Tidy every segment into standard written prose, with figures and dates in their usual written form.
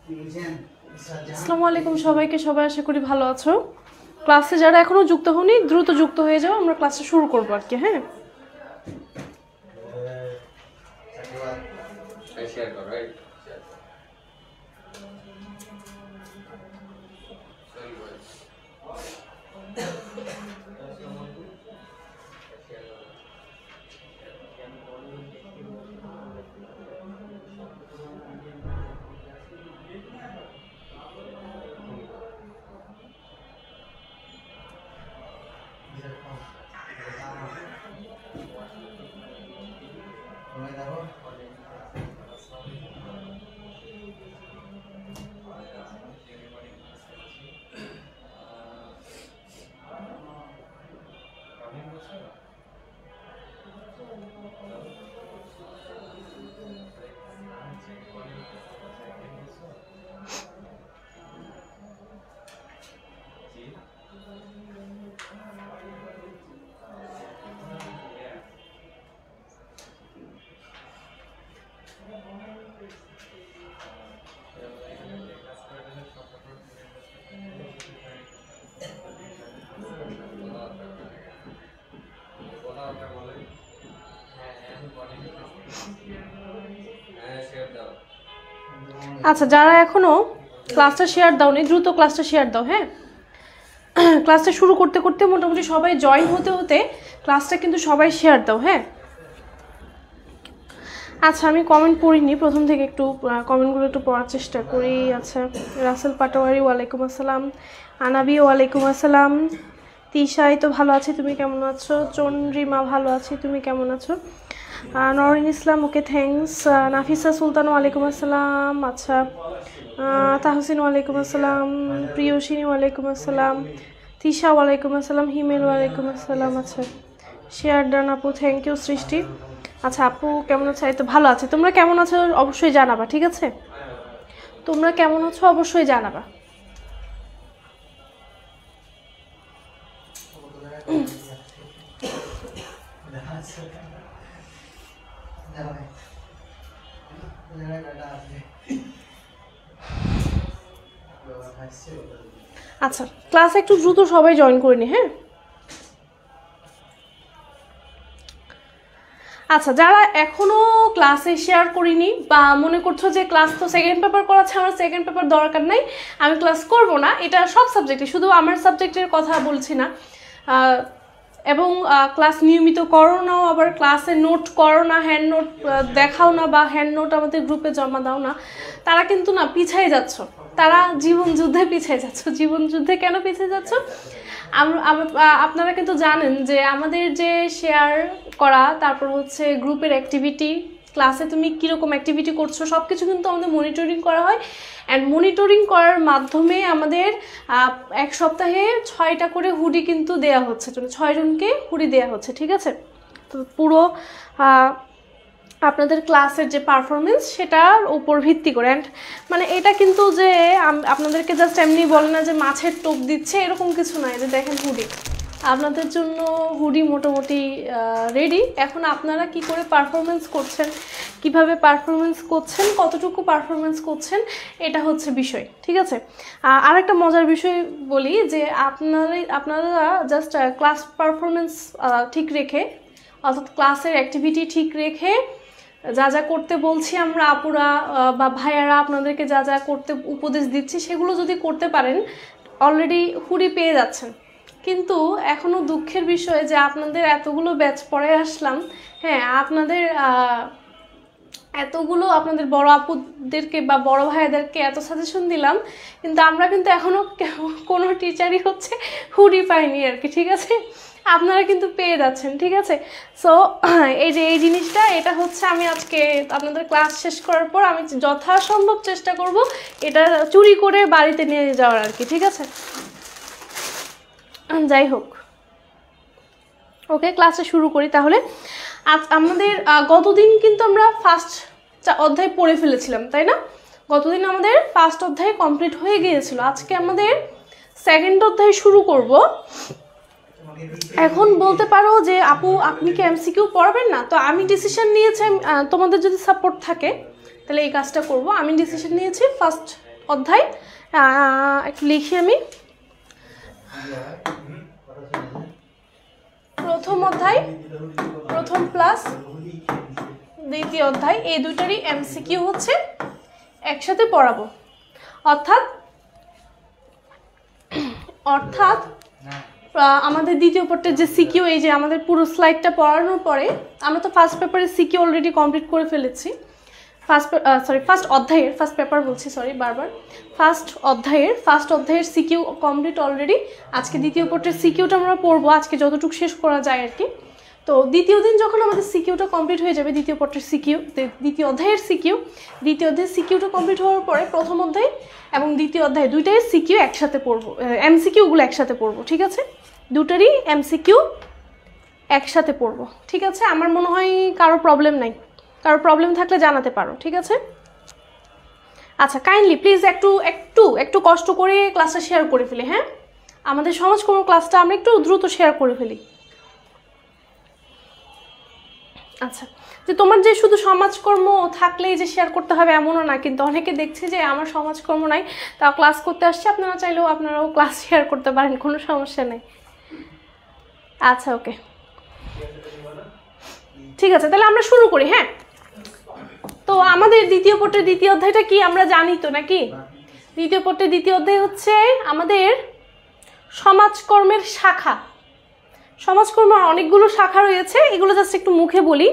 আসসালামু আলাইকুম সবাইকে, সবাই আশা করি ভালো আছো। ক্লাসে যারা এখনো যুক্ত হওনি দ্রুত যুক্ত হয়ে যাও, আমরা ক্লাসটা শুরু করবো আর কি। হ্যাঁ, আচ্ছা, যারা এখনো ক্লাসটা শেয়ার দাওনি দ্রুত ক্লাসটা শেয়ার দাও। হ্যাঁ, ক্লাসটা শুরু করতে করতে মোটামুটি সবাই জয়েন হতে হতে ক্লাসটা কিন্তু সবাই শেয়ার দাও। হ্যাঁ, আচ্ছা আমি কমেন্ট পড়িনি, প্রথম থেকে একটু কমেন্টগুলো একটু পড়ার চেষ্টা করি। আচ্ছা, রাসেল পাটোয়ারি ওয়ালাইকুম আসসালাম, আনাবি ওয়ালাইকুম আসসালাম, তিশাই তো ভালো আছি, তুমি কেমন আছো? চন্দ্রিমা ভালো আছি, তুমি কেমন আছো? নরিন ইসলাম ওকে থ্যাংকস। নাফিসা সুলতান ওয়ালাইকুম আসসালাম। আচ্ছা, তাহসিন ওয়ালাইকুম আসসালাম, প্রিয়সিনী ওয়ালাইকুম আসসালাম, তিশা ওয়ালাইকুম আসসালাম, হিমেল ওয়ালাইকুম আসসালাম। আচ্ছা, শেয়ার ডান আপু, থ্যাংক ইউ সৃষ্টি। আচ্ছা আপু কেমন আছো? এই তো ভালো আছে, তোমরা কেমন আছো অবশ্যই জানাবা, ঠিক আছে? তোমরা কেমন আছো অবশ্যই জানাবা। আচ্ছা, ক্লাসে একটু দ্রুত সবাই জয়েন করে নি। হ্যাঁ, আচ্ছা যারা এখনো ক্লাসে শেয়ার করিনি বা মনে করছো যে ক্লাস তো সেকেন্ড পেপার করাচ্ছে, আমার সেকেন্ড পেপার দরকার নাই, আমি ক্লাস করব না, এটা সব সাবজেক্টে, শুধু আমার সাবজেক্টের কথা বলছি না, এবং ক্লাস নিয়মিত করো না, আবার ক্লাসে নোট করো না, হ্যান্ড নোট দেখাও না বা হ্যান্ড নোট আমাদের গ্রুপে জমা দাও না, তারা কিন্তু না পিছিয়ে যাচ্ছ, তারা জীবন যুদ্ধে পিছিয়ে যাচ্ছ। জীবন যুদ্ধে কেন পিছিয়ে যাচ্ছ? আপনারা কিন্তু জানেন যে আমাদের যে শেয়ার করা, তারপর হচ্ছে গ্রুপের অ্যাক্টিভিটি, ক্লাসে তুমি কীরকম অ্যাক্টিভিটি করছো সব কিছু কিন্তু আমাদের মনিটরিং করা হয়। অ্যান্ড মনিটরিং করার মাধ্যমে আমাদের এক সপ্তাহে 6টা করে হুডি কিন্তু দেয়া হচ্ছে, 6 জনকে হুডি দেয়া হচ্ছে, ঠিক আছে? তো পুরো আপনাদের ক্লাসের যে পারফরমেন্স সেটার উপর ভিত্তি করে। অ্যান্ড মানে এটা কিন্তু যে আপনাদেরকে জাস্ট এমনি বলে না যে মাছের টোপ দিচ্ছে, এরকম কিছু নয়। যে দেখেন হুডি, আপনাদের জন্য হুডি মোটামুটি রেডি। এখন আপনারা কি করে পারফরমেন্স করছেন, কিভাবে পারফরমেন্স করছেন, কতটুকু পারফরমেন্স করছেন, এটা হচ্ছে বিষয়, ঠিক আছে? আর একটা মজার বিষয় বলি যে আপনারা জাস্ট ক্লাস পারফরমেন্স ঠিক রেখে, অর্থাৎ ক্লাসের অ্যাক্টিভিটি ঠিক রেখে, যা যা করতে বলছি আমরা আপুরা বা ভাইয়ারা আপনাদেরকে যা যা করতে উপদেশ দিচ্ছি সেগুলো যদি করতে পারেন, অলরেডি হুডি পেয়ে যাচ্ছেন। কিন্তু এখনও দুঃখের বিষয় যে আপনাদের এতগুলো ব্যাচ পরে আসলাম, হ্যাঁ আপনাদের এতগুলো আপনাদের বড় আপুদেরকে বা বড় ভাইদেরকে এত সাজেশন দিলাম, কিন্তু আমরা কিন্তু এখনও কোনো টিচারই হচ্ছে হুডি পাইনি আর কি, ঠিক আছে? আপনারা কিন্তু পেয়ে যাচ্ছেন, ঠিক আছে? সো এই যে এই জিনিসটা, এটা হচ্ছে আমি আজকে আপনাদের ক্লাস শেষ করার পর আমি যথাসম্ভব চেষ্টা করব এটা চুরি করে বাড়িতে নিয়ে যাওয়ার আর কি, ঠিক আছে? যাই হোক, ওকে ক্লাসে শুরু করি তাহলে। আজ আমাদের গতদিন কিন্তু আমরা ফার্স্ট অধ্যায় পড়ে ফেলেছিলাম, তাই না? গতদিন আমাদের ফার্স্ট অধ্যায় কমপ্লিট হয়ে গিয়েছিল। আজকে আমাদের সেকেন্ড অধ্যায় শুরু করব। এখন বলতে পারো যে আপু আপনি কি এমসিকিউ পড়াবেন না? তো আমি ডিসিশন নিয়েছি, তোমাদের যদি সাপোর্ট থাকে তাহলে এই কাজটা করব। আমি ডিসিশন নিয়েছি ফার্স্ট অধ্যায়, একটু লিখি আমি। প্রথম অধ্যায়, প্রথম প্লাস দ্বিতীয় অধ্যায়, এই দুইটারই এমসিকিউ হচ্ছে একসাথে পড়াবো। অর্থাৎ আমাদের দ্বিতীয় পার্টের যে সিকিউ, এই যে আমাদের পুরো স্লাইডটা পড়ানোর পরে আমরা তো ফার্স্ট পেপারের সিকিউ অলরেডি কমপ্লিট করে ফেলেছি। ফার্স্ট অধ্যায়ের, ফার্স্ট পেপার বলছি, সরি বারবার, ফার্স্ট অধ্যায়ের সিকিউ কমপ্লিট অলরেডি। আজকে দ্বিতীয় পার্টের সিকিউটা আমরা পড়বো, আজকে যতটুকু শেষ করা যায় আর কি। তো দ্বিতীয় দিন যখন আমাদের সিকিউটা কমপ্লিট হয়ে যাবে, দ্বিতীয় পার্টের সিকিউ, দ্বিতীয় অধ্যায়ের সিকিউটা কমপ্লিট হওয়ার পরে প্রথম অধ্যায় এবং দ্বিতীয় অধ্যায় দুইটাই সিকিউ একসাথে পড়বো, এমসিকিউগুলো একসাথে পড়বো, ঠিক আছে? দুটারই এমসিকিউ একসাথে পড়বো, ঠিক আছে? আমার মনে হয় কারো প্রবলেম নাই, কারো প্রবলেম থাকলে জানাতে পারো, ঠিক আছে? আচ্ছা, কাইন্ডলি প্লিজ একটু কষ্ট করে ক্লাসটা শেয়ার করে ফেলি, হ্যাঁ? আমাদের সমাজকর্ম ক্লাসটা আমরা একটু দ্রুত শেয়ার করে ফেলি। আচ্ছা, যে তোমার যে শুধু সমাজকর্ম থাকলেই যে শেয়ার করতে হবে এমনও না, কিন্তু অনেকে দেখছে যে আমার সমাজকর্ম নাই, তাও ক্লাস করতে আসছে, আপনারা চাইলেও আপনারাও ক্লাস শেয়ার করতে পারেন, কোনো সমস্যা নেই। আচ্ছা, ওকে, ঠিক আছে, তাহলে আমরা শুরু করি। হ্যাঁ, তো আমাদের দ্বিতীয় পার্টের দ্বিতীয় অধ্যায়টা কি আমরা জানি তো নাকি? দ্বিতীয় পার্টের দ্বিতীয় অধ্যায় হচ্ছে আমাদের সমাজকর্মের শাখা। সমাজকর্মের অনেকগুলো শাখা রয়েছে, এগুলো জাস্ট একটু মুখে বলি,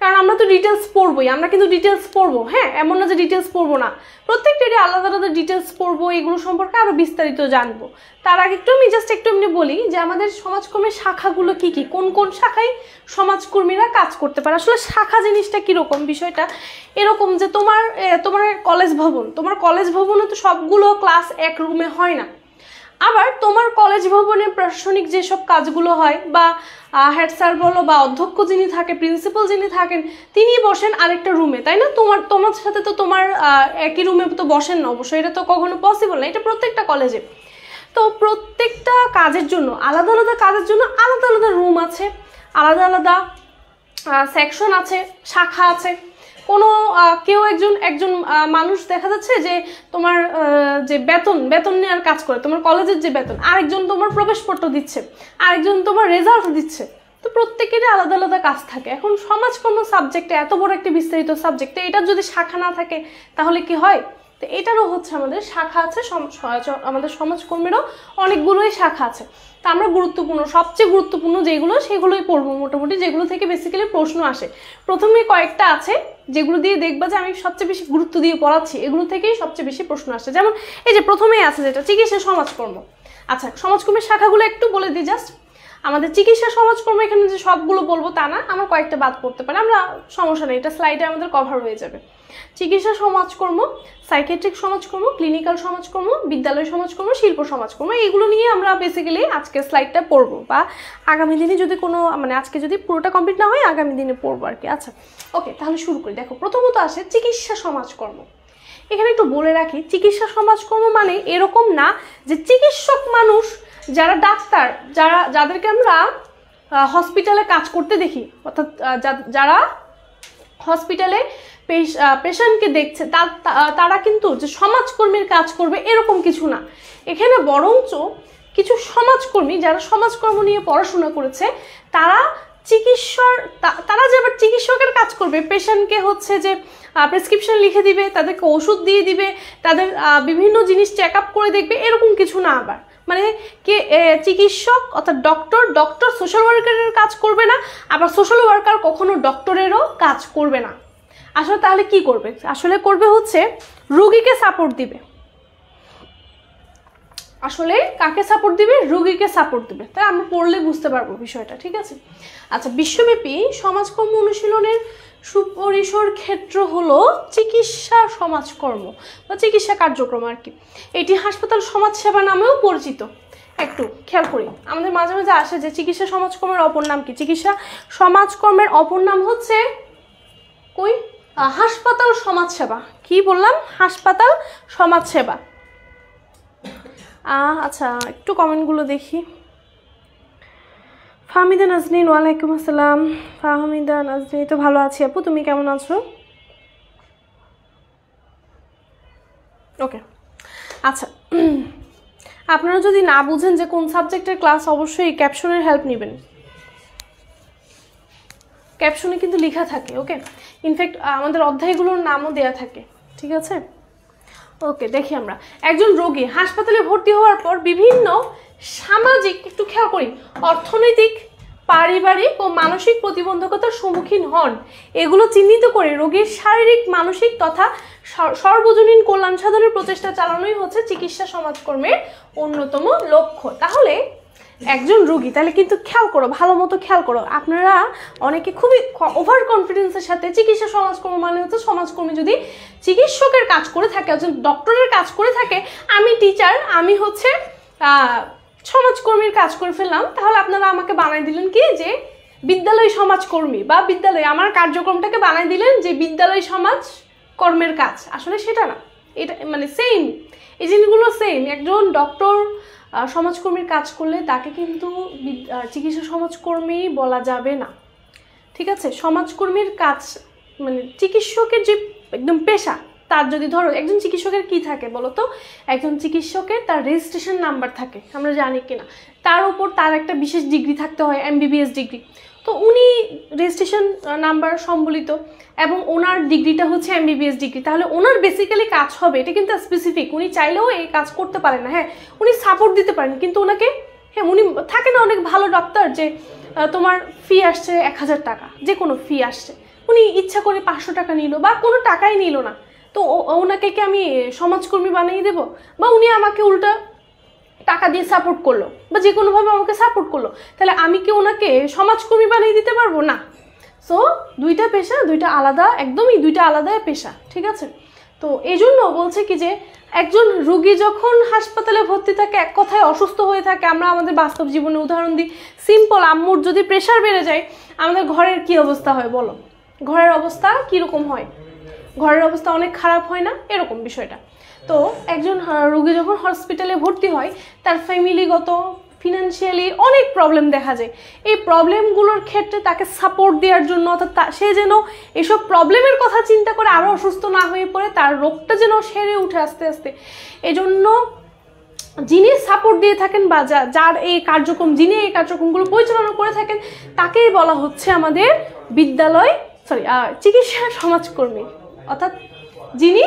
কারণ আমরা তো ডিটেলস পড়বোই, আমরা কিন্তু ডিটেলস পড়বো। হ্যাঁ, এমন না যে ডিটেলস পড়বো না, প্রত্যেকটারই আলাদা আলাদা ডিটেলস পড়বো, এগুলো সম্পর্কে আরও বিস্তারিত জানবো। তার আগে আমি একটু এমনি বলি যে আমাদের সমাজকর্মের শাখাগুলো কি কি, কোন কোন শাখায় সমাজকর্মীরা কাজ করতে পারে। আসলে শাখা জিনিসটা কীরকম, বিষয়টা এরকম যে তোমার কলেজ ভবনে তো সবগুলো ক্লাস এক রুমে হয় না। আবার তোমার কলেজ ভবনে প্রশাসনিক যেসব কাজগুলো হয়, বা হেড স্যার বলো বা অধ্যক্ষ যিনি থাকে, প্রিন্সিপাল যিনি থাকেন, তিনি বসেন আরেকটা রুমে, তাই না? তোমার সাথে তো তোমার একই রুমে তো বসেন না, অবশ্যই এটা তো কখনো পসিবল না, এটা প্রত্যেকটা কলেজে। তো প্রত্যেকটা কাজের জন্য আলাদা আলাদা রুম আছে, আলাদা আলাদা সেকশন আছে, শাখা আছে। কোনো কেউ একজন মানুষ দেখা যাচ্ছে যে তোমার যে বেতন নেওয়ার কাজ করে, তোমার কলেজের যে বেতন, আরেকজন তোমার প্রবেশপত্র দিচ্ছে, আরেকজন তোমার রেজাল্ট দিচ্ছে। তো প্রত্যেকেরই আলাদা আলাদা কাজ থাকে। এখন সমাজকর্ম সাবজেক্টে, এত বড় একটি বিস্তারিত সাবজেক্টে এটার যদি শাখা না থাকে তাহলে কি হয়? তো এটারও হচ্ছে আমাদের শাখা আছে, আমাদের সমাজকর্মেরও অনেকগুলোই শাখা আছে। তা আমরা সবচেয়ে গুরুত্বপূর্ণ যেগুলো সেগুলোই পড়বো মোটামুটি, যেগুলো থেকে বেসিক্যালি প্রশ্ন আসে। প্রথমে কয়েকটা আছে যেগুলো দিয়ে দেখবা যে আমি সবচেয়ে বেশি গুরুত্ব দিয়ে পড়াচ্ছি, এগুলো থেকেই সবচেয়ে বেশি প্রশ্ন আসে। যেমন এই যে প্রথমেই আছে যেটা চিকিৎসা সমাজকর্ম। আচ্ছা, সমাজকর্মের শাখাগুলো একটু বলে দিই জাস্ট। আমাদের চিকিৎসা সমাজকর্ম, এখানে যে সবগুলো বলবো তা না, আমার কয়েকটা বাদ পড়তে পারে, আমরা সমস্যা নেই, এটা স্লাইডে আমাদের কভার হয়ে যাবে। চিকিৎসা সমাজকর্ম, সাইকিয়াট্রিক সমাজকর্ম, ক্লিনিক্যাল সমাজকর্ম, বিদ্যালয় সমাজকর্ম, শিল্প সমাজকর্ম, এইগুলো নিয়ে আমরা বেসিক্যালি আজকের স্লাইডটা পড়বো, বা আগামী দিনে যদি আজকে যদি পুরোটা কমপ্লিট না হয় আগামী দিনে পড়বো আর কি। আচ্ছা, ওকে, তাহলে শুরু করি। দেখো, প্রথমত আসে চিকিৎসা সমাজকর্ম। এখানে একটু বলে রাখি, চিকিৎসা সমাজকর্ম মানে এরকম না যে চিকিৎসক মানুষ যারা ডাক্তার, যাদেরকে আমরা হসপিটালে কাজ করতে দেখি, অর্থাৎ যারা হসপিটালে পেশেন্টকে দেখছে, তারা কিন্তু যে সমাজকর্মীর কাজ করবে এরকম কিছু না। এখানে বরঞ্চ কিছু সমাজকর্মী যারা সমাজকর্ম নিয়ে পড়াশোনা করেছে, তারা যে আবার চিকিৎসকের কাজ করবে, পেশেন্টকে হচ্ছে যে প্রেসক্রিপশন লিখে দিবে, তাদেরকে ওষুধ দিয়ে দিবে, তাদের বিভিন্ন জিনিস চেক আপ করে দেখবে, এরকম কিছু না। আবার মানে চিকিৎসক অর্থাৎ ডক্টর সোশ্যাল ওয়ার্কারের কাজ করবে না, আবার সোশ্যাল ওয়ার্কার কখনো ডক্টরেরও কাজ করবে না। আসলে তাহলে কি করবে? আসলে করবে হচ্ছে রোগীকে সাপোর্ট দিবে। আসলে কাকে সাপোর্ট দিবে? রোগীকে সাপোর্ট দিবে। তাই আমরা পড়লে বুঝতে পারবো বিষয়টা, ঠিক আছে? আচ্ছা, বিশ্বব্যাপী সমাজকর্ম অনুশীলনের সুপরিসর ক্ষেত্র হলো চিকিৎসা সমাজকর্ম বা চিকিৎসা কার্যক্রম আর কি। এটি হাসপাতাল সমাজসেবা নামেও পরিচিত। একটু খেয়াল করি, আমাদের মাঝে মাঝে আসে যে চিকিৎসা সমাজকর্মের অপর নাম কি? চিকিৎসা সমাজকর্মের অপর নাম হচ্ছে হাসপাতাল সমাজসেবা। কি বললাম? হাসপাতাল সমাজসেবা। আচ্ছা, একটু কমেন্টগুলো দেখি। ফাহমিদা নাজনীন, ওয়ালাইকুম আসসালাম। ফাহমিদা নাজনীন, তো ভালো আছি আপু, তুমি কেমন আছো? ওকে, আচ্ছা, আপনারা যদি না বুঝেন যে কোন সাবজেক্টের ক্লাস, অবশ্যই ক্যাপশনের হেল্প নেবেন। ক্যাপশনে কিন্তু লেখা থাকে, ওকে। ইনফ্যাক্ট আমাদের অধ্যায়গুলোর নামও দেয়া থাকে, ঠিক আছে। ওকে, দেখি আমরা। একজন রোগী হাসপাতালে ভর্তি হওয়ার পর বিভিন্ন সামাজিক, একটু খেয়াল করি, অর্থনৈতিক, পারিবারিক ও মানসিক প্রতিবন্ধকতার সম্মুখীন হন। এগুলো চিহ্নিত করে রোগীর শারীরিক, মানসিক তথা সর্বজনীন কল্যাণ সাধনের প্রচেষ্টা চালানোই হচ্ছে চিকিৎসা সমাজকর্মের অন্যতম লক্ষ্য। তাহলে একজন রোগী, তাহলে কিন্তু খেয়াল করো, ভালো মতো খেয়াল করো। আপনারা অনেকে খুবই ওভার কনফিডেন্সের সাথে চিকিৎসা সমাজকর্ম মানে হচ্ছে সমাজকর্মী যদি চিকিৎসকের কাজ করে থাকে, একজন ডক্টরের কাজ করে থাকে, আমি টিচার, আমি হচ্ছে সমাজকর্মীর কাজ করে ফেললাম, তাহলে আপনারা আমাকে বানাই দিলেন কি যে বিদ্যালয় সমাজকর্মী, বা বিদ্যালয়, আমার কার্যক্রমটাকে বানাই দিলেন যে বিদ্যালয় সমাজ কর্মের কাজ। আসলে সেটা না, এটা মানে সেম, এই জিনিসগুলো সেম। একজন ডক্টর সমাজকর্মীর কাজ করলে তাকে কিন্তু চিকিৎসা সমাজকর্মী বলা যাবে না, ঠিক আছে। সমাজকর্মীর কাজ মানে চিকিৎসকের যে একদম পেশা, তার যদি ধরো একজন চিকিৎসকের কি থাকে বলো তো, একজন চিকিৎসকের তার রেজিস্ট্রেশন নাম্বার থাকে, আমরা জানি কিনা, তার উপর তার একটা বিশেষ ডিগ্রি থাকতে হয়, MBBS ডিগ্রি। তো উনি রেজিস্ট্রেশন নাম্বার সম্বলিত এবং ওনার ডিগ্রিটা হচ্ছে MBBS ডিগ্রি, তাহলে ওনার বেসিক্যালি কাজ হবে, এটা কিন্তু স্পেসিফিক, উনি চাইলেও এই কাজ করতে পারেন না। হ্যাঁ, উনি সাপোর্ট দিতে পারেন, কিন্তু ওনাকে, হ্যাঁ, উনি থাকে না অনেক ভালো ডাক্তার যে তোমার ফি আসছে 1000 টাকা, যে কোনো ফি আসছে, উনি ইচ্ছা করে 500 টাকা নিল বা কোনো টাকাই নিল না, তো ওনাকে কি আমি সমাজকর্মী বানিয়ে দেবো? বা উনি আমাকে উল্টা টাকা দিয়ে সাপোর্ট করলো বা যে কোনোভাবে আমাকে সাপোর্ট করলো, তাহলে আমি কি ওনাকে সমাজকর্মী বানিয়ে দিতে পারবো না? সো দুইটা পেশা, দুইটা আলাদা, একদমই দুইটা আলাদা পেশা, ঠিক আছে। তো এই জন্য বলছে কি যে একজন রোগী যখন হাসপাতালে ভর্তি থাকে, এক কথায় অসুস্থ হয়ে থাকে, আমরা আমাদের বাস্তব জীবনে উদাহরণ দিই, সিম্পল, আম্মুর যদি প্রেশার বেড়ে যায়, আমাদের ঘরের কি অবস্থা হয় বলো? ঘরের অবস্থা কীরকম হয়? ঘরের অবস্থা অনেক খারাপ হয় না? এরকম বিষয়টা। তো একজন রোগী যখন হসপিটালে ভর্তি হয়, তার ফ্যামিলিগত, ফিনান্সিয়ালি অনেক প্রবলেম দেখা যায়। এই প্রবলেমগুলোর ক্ষেত্রে তাকে সাপোর্ট দেওয়ার জন্য, অর্থাৎ সে যেন এসব প্রবলেমের কথা চিন্তা করে আরও অসুস্থ না হয়ে পড়ে, তার রোগটা যেন সেরে উঠে আস্তে আস্তে, এজন্য যিনি সাপোর্ট দিয়ে থাকেন বা যার এই কার্যক্রম, যিনি এই কার্যক্রমগুলো পরিচালনা করে থাকেন, তাকেই বলা হচ্ছে আমাদের চিকিৎসা সমাজকর্মী, অর্থাৎ যিনি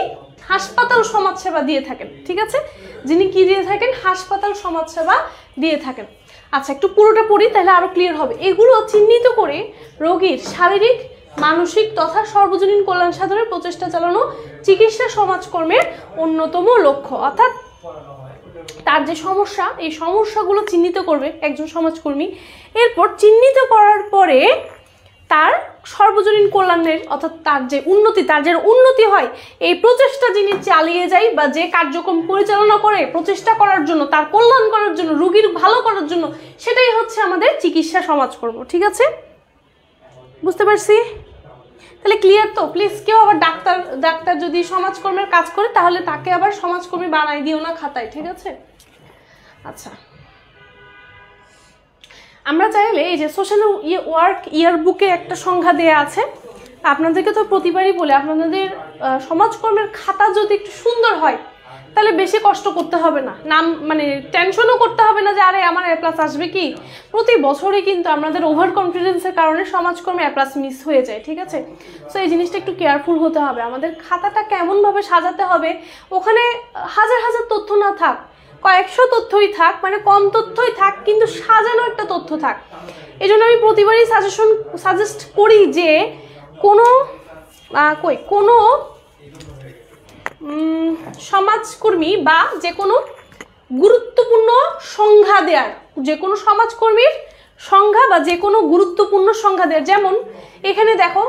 হাসপাতাল সমাজসেবা দিয়ে থাকেন, ঠিক আছে। যিনি কি দিয়ে থাকেন? হাসপাতাল সমাজসেবা দিয়ে থাকেন। আচ্ছা, একটু পুরোটা পড়ি, তাহলে আরো ক্লিয়ার হবে। এগুলো চিহ্নিত করে রোগীর শারীরিক, মানসিক তথা সর্বজনীন কল্যাণ সাধনের প্রচেষ্টা চালানো চিকিৎসা সমাজকর্মের অন্যতম লক্ষ্য। অর্থাৎ তার যে সমস্যা, এই সমস্যাগুলো চিহ্নিত করবে একজন সমাজকর্মী। এরপর চিহ্নিত করার পরে তার সর্বজনীন কল্যাণের, অর্থাৎ তার যে উন্নতি হয়, এই প্রচেষ্টা যিনি চালিয়ে যায় বা যে কার্যক্রম পরিচালনা করে প্রচেষ্টা করার জন্য, তার কল্যাণ করার জন্য, রোগীর ভালো করার জন্য, সেটাই হচ্ছে আমাদের চিকিৎসা সমাজকর্ম, ঠিক আছে। বুঝতে পারছি? তাহলে ক্লিয়ার তো? প্লিজ কেউ আবার ডাক্তার যদি সমাজকর্মের কাজ করে, তাহলে তাকে আবার সমাজকর্মী বানাই দিও না খাতায়, ঠিক আছে। আচ্ছা, আমরা চাইলে এই যে সোশ্যাল ওয়ার্ক ইয়ারবুকে একটা সংজ্ঞা দেয়া আছে, আপনাদেরকে তো প্রতিবারই বলে, আপনাদের সমাজকর্মের খাতা যদি একটু সুন্দর হয়, তাহলে বেশি কষ্ট করতে হবে না, নাম মানে টেনশনও করতে হবে না যে আরে আমার A+ আসবে কি। প্রতি বছরই কিন্তু আমাদের ওভার কনফিডেন্সের কারণে সমাজকর্মে A+ মিস হয়ে যায়, ঠিক আছে। সো এই জিনিসটা একটু কেয়ারফুল হতে হবে, আমাদের খাতাটা কেমনভাবে সাজাতে হবে, ওখানে হাজার হাজার তথ্য না থাক, কয়েকশো তথ্যই থাক, মানে কম তথ্যই থাক, কিন্তু সাজানো একটা তথ্য থাক। এই জন্য আমি প্রতিবারই সাজেস্ট করি যে কোনো সমাজকর্মী বা যে কোনো গুরুত্বপূর্ণ সংজ্ঞা দেওয়ার, যে কোনো সমাজকর্মীর সংজ্ঞা বা যে কোনো গুরুত্বপূর্ণ সংজ্ঞা দেওয়ার। যেমন এখানে দেখো,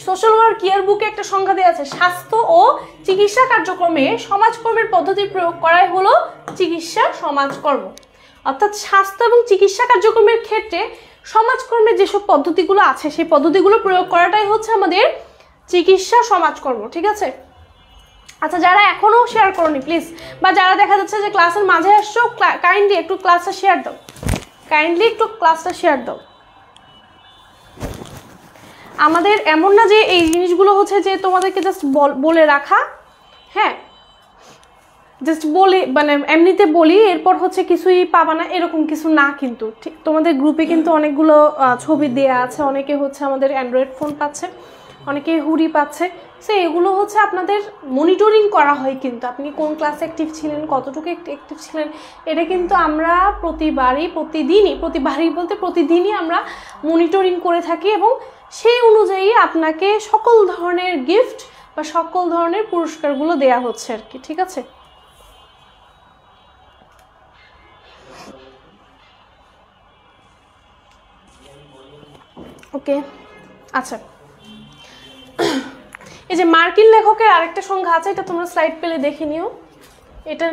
সোশ্যাল ওয়ার্ক ইয়ারবুকে একটা সংজ্ঞা দেওয়া আছে, স্বাস্থ্য ও চিকিৎসা কার্যক্রমে সমাজকর্মের পদ্ধতি প্রয়োগ করাই হলো চিকিৎসা সমাজকর্ম। অর্থাৎ স্বাস্থ্য এবং চিকিৎসা কার্যক্রমের ক্ষেত্রে সমাজকর্মের যেসব পদ্ধতিগুলো আছে, সেই পদ্ধতিগুলো প্রয়োগ করাটাই হচ্ছে আমাদের চিকিৎসা সমাজকর্ম, ঠিক আছে। আচ্ছা, যারা এখনো শেয়ার করোনি প্লিজ, বা যারা দেখা যাচ্ছে যে ক্লাসের মাঝে আসছো, কাইন্ডলি একটু ক্লাসটা শেয়ার দাও, আমাদের এমন না যে এই জিনিসগুলো হচ্ছে যে তোমাদেরকে জাস্ট বলে রাখা, হ্যাঁ, জাস্ট বলি মানে এমনিতে বলি এরপর হচ্ছে কিছুই পাবা না এরকম কিছু না, কিন্তু ঠিক তোমাদের গ্রুপে কিন্তু অনেকগুলো ছবি দেয়া আছে, অনেকে হচ্ছে আমাদের অ্যান্ড্রয়েড ফোন পাচ্ছে, অনেকে হুডি পাচ্ছে। সো এগুলো হচ্ছে আপনাদের মনিটরিং করা হয়, কিন্তু আপনি কোন ক্লাসে অ্যাক্টিভ ছিলেন, কতটুকু অ্যাক্টিভ ছিলেন, এটা কিন্তু আমরা প্রতিদিনই আমরা মনিটরিং করে থাকি, এবং সেই অনুযায়ী আপনাকে সকল ধরনের গিফট বা সকল ধরনের পুরস্কারগুলো দেয়া হচ্ছে আর কি, ঠিক আছে। ওকে, আচ্ছা, এই যে মার্কিন লেখকের আরেকটা সংখ্যা আছে, এটা তোমরা স্লাইড পেলে দেখে নিও। এটা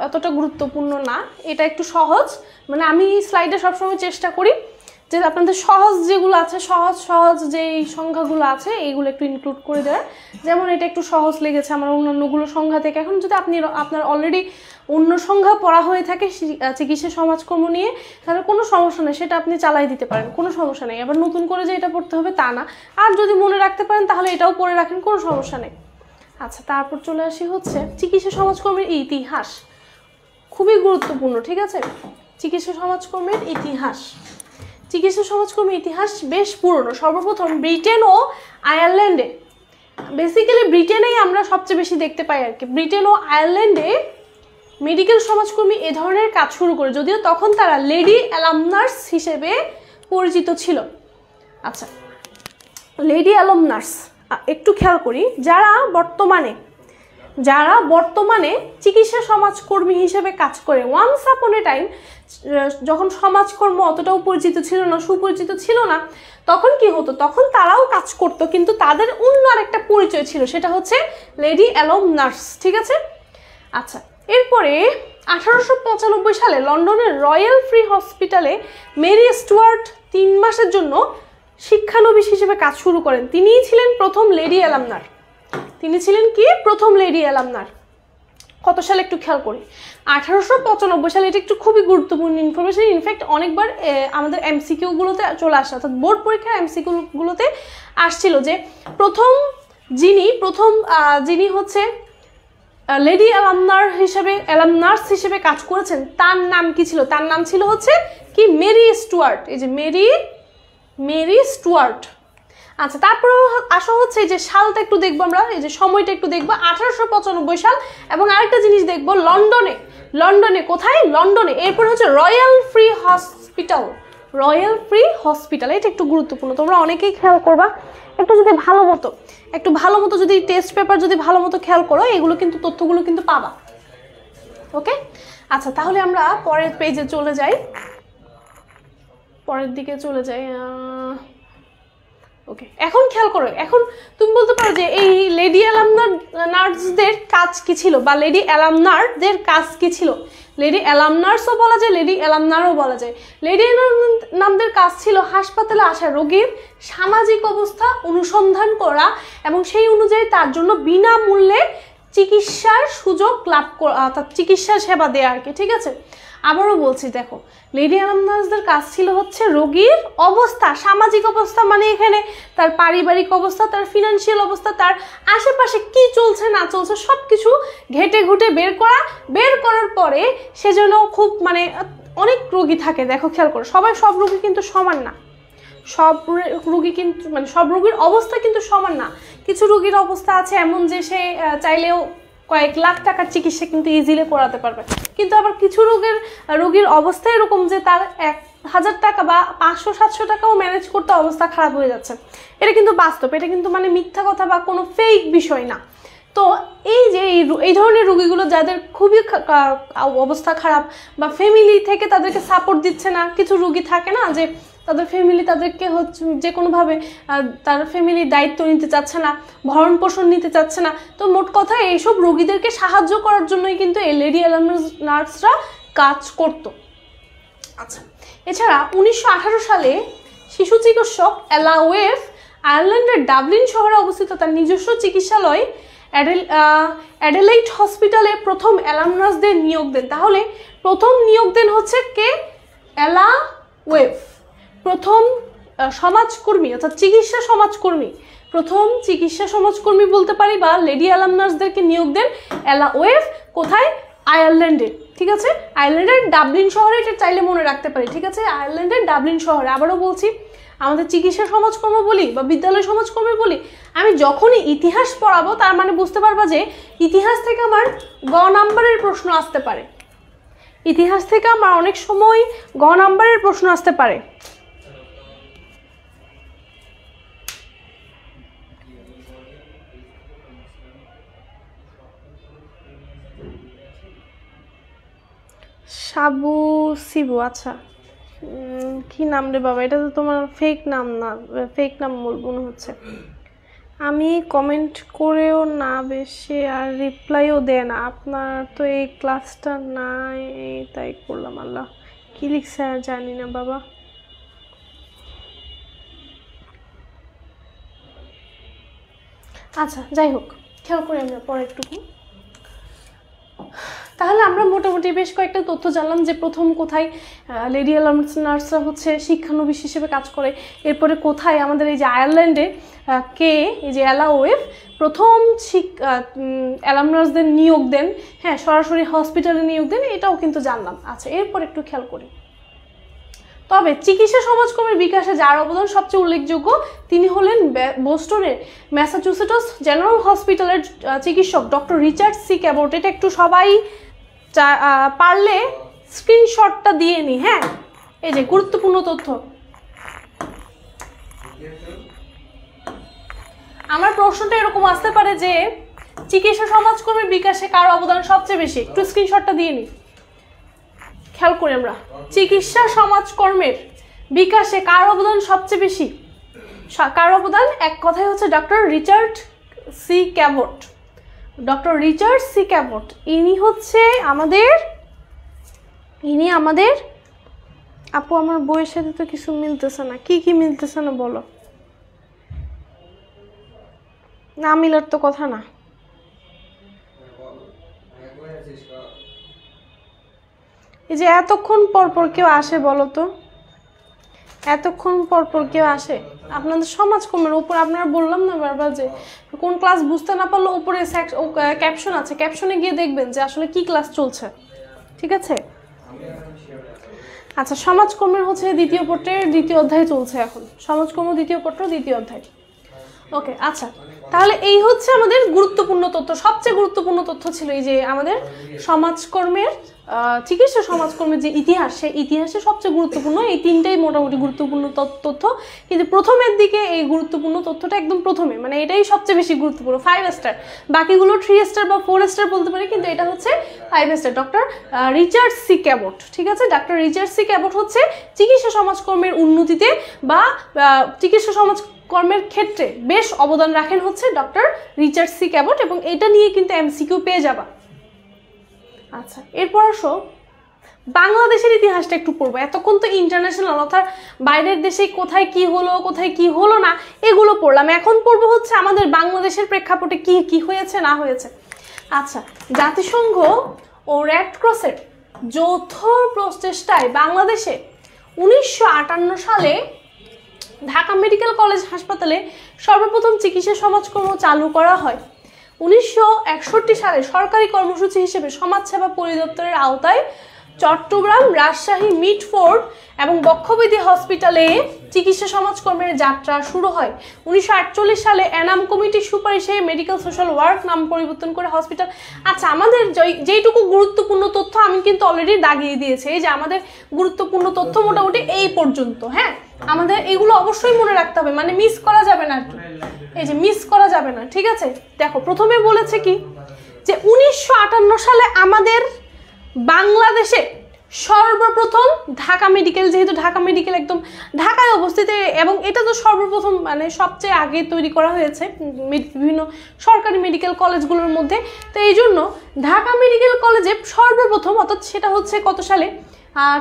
এতটা গুরুত্বপূর্ণ না, এটা একটু সহজ, মানে আমি স্লাইডে সবসময় চেষ্টা করি যে আপনাদের সহজ যেগুলো আছে, সহজ যেই সংখ্যাগুলো আছে এইগুলো একটু ইনক্লুড করে দেওয়ার। যেমন এটা একটু সহজ লেগেছে আমার অন্যান্যগুলো সংখ্যা থেকে। এখন যদি আপনার অলরেডি অন্য সংখ্যা পড়া হয়ে থাকে চিকিৎসা সমাজকর্ম নিয়ে, তাহলে কোনো সমস্যা নেই, সেটা আপনি চালাই দিতে পারেন, কোনো সমস্যা নেই। আবার নতুন করে যে এটা পড়তে হবে তা না, আর যদি মনে রাখতে পারেন তাহলে এটাও পড়ে রাখেন, কোনো সমস্যা নেই। আচ্ছা, তারপর চলে আসি হচ্ছে চিকিৎসা সমাজকর্মের ইতিহাস, খুবই গুরুত্বপূর্ণ, ঠিক আছে। চিকিৎসা সমাজকর্মের ইতিহাস, চিকিৎসা সমাজকর্মের ইতিহাস বেশ পুরনো। সর্বপ্রথম ব্রিটেন ও আয়ারল্যান্ডে, বেসিক্যালি ব্রিটেনেই আমরা সবচেয়ে বেশি দেখতে পাই আর কি, ব্রিটেন ও আয়ারল্যান্ডে মেডিকেল সমাজকর্মী এ ধরনের কাজ শুরু করে, যদিও তখন তারা লেডি অ্যালামনার্স হিসেবে পরিচিত ছিল। আচ্ছা, লেডি অ্যালামনার্স একটু খেয়াল করি, যারা বর্তমানে চিকিৎসা সমাজকর্মী হিসেবে কাজ করে। ওয়ান্স আপন এ টাইম যখন সমাজকর্ম অতটাও পরিচিত ছিল না, সুপরিচিত ছিল না, তখন কি হতো, তখন তারাও কাজ করতো, কিন্তু তাদের অন্য আরেকটা পরিচয় ছিল, সেটা হচ্ছে লেডি অ্যালামনার্স, ঠিক আছে। আচ্ছা, এরপরে 1895 সালে লন্ডনের রয়্যাল ফ্রি হসপিটালে মেরি স্টুয়ার্ট 3 মাসের জন্য শিক্ষানবিশ হিসেবে কাজ শুরু করেন। তিনিই ছিলেন প্রথম লেডি অ্যালামনার। কত সালে একটু খেয়াল করি, 1895 সালে। এটা একটু খুবই গুরুত্বপূর্ণ ইনফরমেশন, ইনফ্যাক্ট অনেকবার আমাদের এমসিকিউগুলোতে চলে আসে, অর্থাৎ বোর্ড পরীক্ষার এমসিকিউগুলোতে আসছিল যে প্রথম যিনি হচ্ছে লেডি অ্যালামনার্স হিসেবে কাজ করেছেন, তার নাম কি ছিল? তার নাম ছিল হচ্ছে কি, মেরি স্টুয়ার্ট। এই যে মেরি স্টুয়ার্ট। আচ্ছা, তারপরে আসা হচ্ছে এই যে সালটা একটু দেখবো আমরা, এই যে সময়টা একটু দেখবো, 1895 সাল। এবং আরেকটা জিনিস দেখবো, লন্ডনে কোথায়? লন্ডনে। এরপর হচ্ছে রয়্যাল ফ্রি হসপিটাল। এটা একটু গুরুত্বপূর্ণ, তোমরা অনেকেই খেয়াল করবা, একটু ভালো মতো যদি টেস্ট পেপার যদি ভালো মতো খেয়াল করো, এগুলো কিন্তু তথ্যগুলো কিন্তু পাবা। ওকে, আচ্ছা, তাহলে আমরা পরের পেজে চলে যাই, পরের দিকে চলে যাই। ওকে, এখন খেয়াল করো, এখন তুমি বলতে পারো যে এই লেডি অ্যালামনার্সদের কাজ কি ছিল, বা লেডি অ্যালামনারদের কাজ কি ছিল? লেডি অ্যালামনার্সও বলা যায়, লেডি অ্যালামনারও বলা যায়। লেডি অ্যালামনারদের কাজ ছিল হাসপাতালে আসা রোগীর সামাজিক অবস্থা অনুসন্ধান করা এবং সেই অনুযায়ী তার জন্য বিনামূল্যে চিকিৎসার সুযোগ লাভ করা, অর্থাৎ চিকিৎসা সেবা দেওয়া আর কি, ঠিক আছে। আবারও বলছি, দেখো, লেডি অ্যালামনার্সদের কাজ ছিল হচ্ছে রোগীর অবস্থা, সামাজিক অবস্থা, মানে এখানে তার পারিবারিক অবস্থা, তার ফিনান্সিয়াল অবস্থা, তার আশেপাশে কি চলছে না চলছে সব কিছু ঘেটে ঘুটে বের করার পরে সে যেন খুব, মানে অনেক রোগী থাকে, দেখো খেয়াল করো, সব রোগী কিন্তু সমান না, সব রোগীর অবস্থা কিন্তু সমান না। কিছু রোগীর অবস্থা আছে এমন যে সে চাইলেও কয়েক লাখ টাকার চিকিৎসা কিন্তু ইজিলি করাতে পারবে, কিন্তু আবার কিছু রোগীর অবস্থা এরকম যে তার 1000 টাকা বা 500-700 টাকাও ম্যানেজ করতে অবস্থা খারাপ হয়ে যাচ্ছে। এটা কিন্তু বাস্তব, এটা কিন্তু মানে মিথ্যা কথা বা কোনো ফেক বিষয় না। তো এই যে এই ধরনের রোগীগুলো যাদের খুবই অবস্থা খারাপ বা ফ্যামিলি থেকে তাদেরকে সাপোর্ট দিচ্ছে না, কিছু রোগী থাকে না যে তাদের ফ্যামিলি তাদেরকে হচ্ছে যে কোনোভাবে তার ফ্যামিলির দায়িত্ব নিতে চাচ্ছে না, ভরণ পোষণ নিতে চাচ্ছে না। তো মোট কথা এইসব রোগীদেরকে সাহায্য করার জন্যই কিন্তু এই লেডি অ্যালামনার্সরা কাজ করত। আচ্ছা, এছাড়া 1918 সালে শিশু চিকিৎসক এলা ওয়েভ আয়ারল্যান্ডের ডাবলিন শহরে অবস্থিত তার নিজস্ব চিকিৎসালয় অ্যাডেলাইড হসপিটালে প্রথম অ্যালামনার্সদের নিয়োগ দেন। তাহলে প্রথম নিয়োগ দেন হচ্ছে কে? এলা ওয়েভ, প্রথম সমাজকর্মী, অর্থাৎ প্রথম চিকিৎসা সমাজকর্মী বলতে পারি, বা লেডি অ্যালামনার্সদেরকে নিয়োগ দেন এলা ওয়েভ কোথায়? আয়ারল্যান্ডে। ঠিক আছে, আয়ারল্যান্ডের ডাবলিন শহরে, এটা চাইলে মনে রাখতে পারি। ঠিক আছে, আয়ারল্যান্ডের ডাবলিন শহরে। আবারও বলছি, আমাদের চিকিৎসা সমাজকর্ম বলি বা বিদ্যালয় সমাজকর্ম বলি, আমি যখনই ইতিহাস পড়াবো তার মানে বুঝতে পারবা যে ইতিহাস থেকে আমার গ নাম্বারের প্রশ্ন আসতে পারে। ইতিহাস থেকে আমার অনেক সময় গ নাম্বারের প্রশ্ন আসতে পারে। সাবু শিবু, আচ্ছা কি নাম রে বাবা, এটা তো তোমার ফেক নাম না, ফেক নাম মনে হচ্ছে। আমি কমেন্ট করেও না বেশি আর রিপ্লাইও দেয় না, আপনার তো এই ক্লাসটা নাই তাই করলাম। আল্লাহ কি লিখছে আর জানি না বাবা। আচ্ছা যাই হোক, খেয়াল করি আমরা পরে একটুকু। তাহলে আমরা মোটামুটি বেশ কয়েকটা তথ্য জানলাম যে প্রথম কোথায় লেডি অ্যালার্মস নার্সরা হচ্ছে শিক্ষানবিশ হিসেবে কাজ করে, এরপরে কোথায় আমাদের এই যে আয়ারল্যান্ডে কে এই যে অ্যালাওয়েভ প্রথম অ্যালার্ম নার্সদের নিয়োগ দেন, হ্যাঁ সরাসরি হসপিটালে নিয়োগ দেন, এটাও কিন্তু জানলাম। আচ্ছা এরপর একটু খেয়াল করি, তবে চিকিৎসা সমাজকর্মের বিকাশে যার অবদান সবচেয়ে উল্লেখযোগ্য তিনি হলেন বোস্টনের ম্যাসাচুসেটস জেনারেল হসপিটালের চিকিৎসক ডক্টর রিচার্ড সি ক্যাবট। এটা একটু সবাই পারলে স্ক্রিনশটটা দিয়ে নি, হ্যাঁ এই যে গুরুত্বপূর্ণ তথ্য। আমার প্রশ্নটা এরকম আসতে পারে যে চিকিৎসা সমাজকর্মের বিকাশে কার অবদান সবচেয়ে বেশি, একটু স্ক্রিনশটটা দিয়ে নি। খেয়াল করি আমরা, চিকিৎসা সমাজকর্মের বিকাশে কার অবদান সবচেয়ে বেশি? কার অবদান? এক কথায় হচ্ছে doctor Richard C Cabot. Doctor Richard C Cabot ইনি হচ্ছে আমাদের আপু আমার বইয়ের সাথে তো কিছু মিলতেছে না, কি মিলতেছে না বলো, না মিলার তো কথা না। এই যে এতক্ষণ পরপর কেউ আসে বলো তো, এতক্ষণ পরপর কেউ আসে আপনাদের সমাজকর্মের উপর? আপনারা বললাম না বারবার যে কোন ক্লাস বুঝতে না পারলে উপরে ক্যাপশন আছে, ক্যাপশনে গিয়ে দেখবেন যে আসলে কি ক্লাস চলছে। ঠিক আছে, আচ্ছা সমাজকর্মের হচ্ছে দ্বিতীয় পত্রের দ্বিতীয় অধ্যায় চলছে এখন, সমাজকর্ম দ্বিতীয় পত্র দ্বিতীয় অধ্যায়। ওকে আচ্ছা, তাহলে এই হচ্ছে আমাদের গুরুত্বপূর্ণ তথ্য, সবচেয়ে গুরুত্বপূর্ণ তথ্য ছিল এই যে আমাদের সমাজকর্মের চিকিৎসা সমাজকর্মের যে ইতিহাস, সেই ইতিহাসে সবচেয়ে গুরুত্বপূর্ণ এই তিনটাই মোটামুটি গুরুত্বপূর্ণ তথ্য। কিন্তু প্রথমের দিকে এই গুরুত্বপূর্ণ তথ্যটা একদম প্রথমে, মানে এটাই সবচেয়ে বেশি গুরুত্বপূর্ণ, 5 স্টার, বাকিগুলো 3 স্টার বা 4 স্টার বলতে পারি, কিন্তু এটা হচ্ছে 5 star. Doctor Richard C Cabot, ঠিক আছে, ডক্টর রিচার্ড সি ক্যাবট হচ্ছে চিকিৎসা সমাজকর্মের উন্নতিতে বা চিকিৎসা সমাজকর্মের ক্ষেত্রে বেশ অবদান রাখেন হচ্ছে ডক্টর রিচার্ড সি ক্যাবট, এবং এটা নিয়ে কিন্তু এমসিকিউ পেয়ে যাবা। আচ্ছা এরপর আসো বাংলাদেশের ইতিহাসটা একটু পড়বো। এতক্ষণ তো ইন্টারন্যাশনাল অর্থাৎ বাইরের দেশে কোথায় কি হলো না এগুলো পড়লাম, এখন পড়বো হচ্ছে আমাদের বাংলাদেশের প্রেক্ষাপটে কি হয়েছে না হয়েছে। আচ্ছা, জাতিসংঘ ও রেড ক্রসের যৌথ প্রচেষ্টায় বাংলাদেশে 1958 সালে ঢাকা মেডিকেল কলেজ হাসপাতালে সর্বপ্রথম চিকিৎসা সমাজকর্ম চালু করা হয়। 1961 সালে সরকারি কর্মসূচি হিসেবে সমাজসেবা পরিদপ্তরের আওতায় চট্টগ্রাম, রাজশাহী, মিটফোর্ড এবং বক্ষব্যাধি হসপিটালে চিকিৎসা সমাজকর্মের যাত্রা শুরু হয়। 1948 সালে এনাম কমিটির সুপারিশে মেডিকেল সোশ্যাল ওয়ার্ক নাম পরিবর্তন করে হসপিটাল। আচ্ছা, আমাদের যেইটুকু গুরুত্বপূর্ণ তথ্য আমি কিন্তু অলরেডি দাগিয়ে দিয়েছি, এই যে আমাদের গুরুত্বপূর্ণ তথ্য মোটামুটি এই পর্যন্ত। হ্যাঁ, আমাদের এগুলো অবশ্যই মনে রাখতে হবে, মানে মিস করা যাবে না, এই যে মিস করা যাবে না। ঠিক আছে, দেখো প্রথমে বলেছে কি যে 1958 সালে আমাদের বাংলাদেশে সর্বপ্রথম ঢাকা মেডিকেল, যেহেতু ঢাকা মেডিকেল একদম ঢাকায় অবস্থিত এবং এটা তো সর্বপ্রথম মানে সবচেয়ে আগে তৈরি করা হয়েছে বিভিন্ন সরকারি মেডিকেল কলেজগুলোর মধ্যে, তো এই জন্য ঢাকা মেডিকেল কলেজে সর্বপ্রথম, অর্থাৎ সেটা হচ্ছে কত সালে,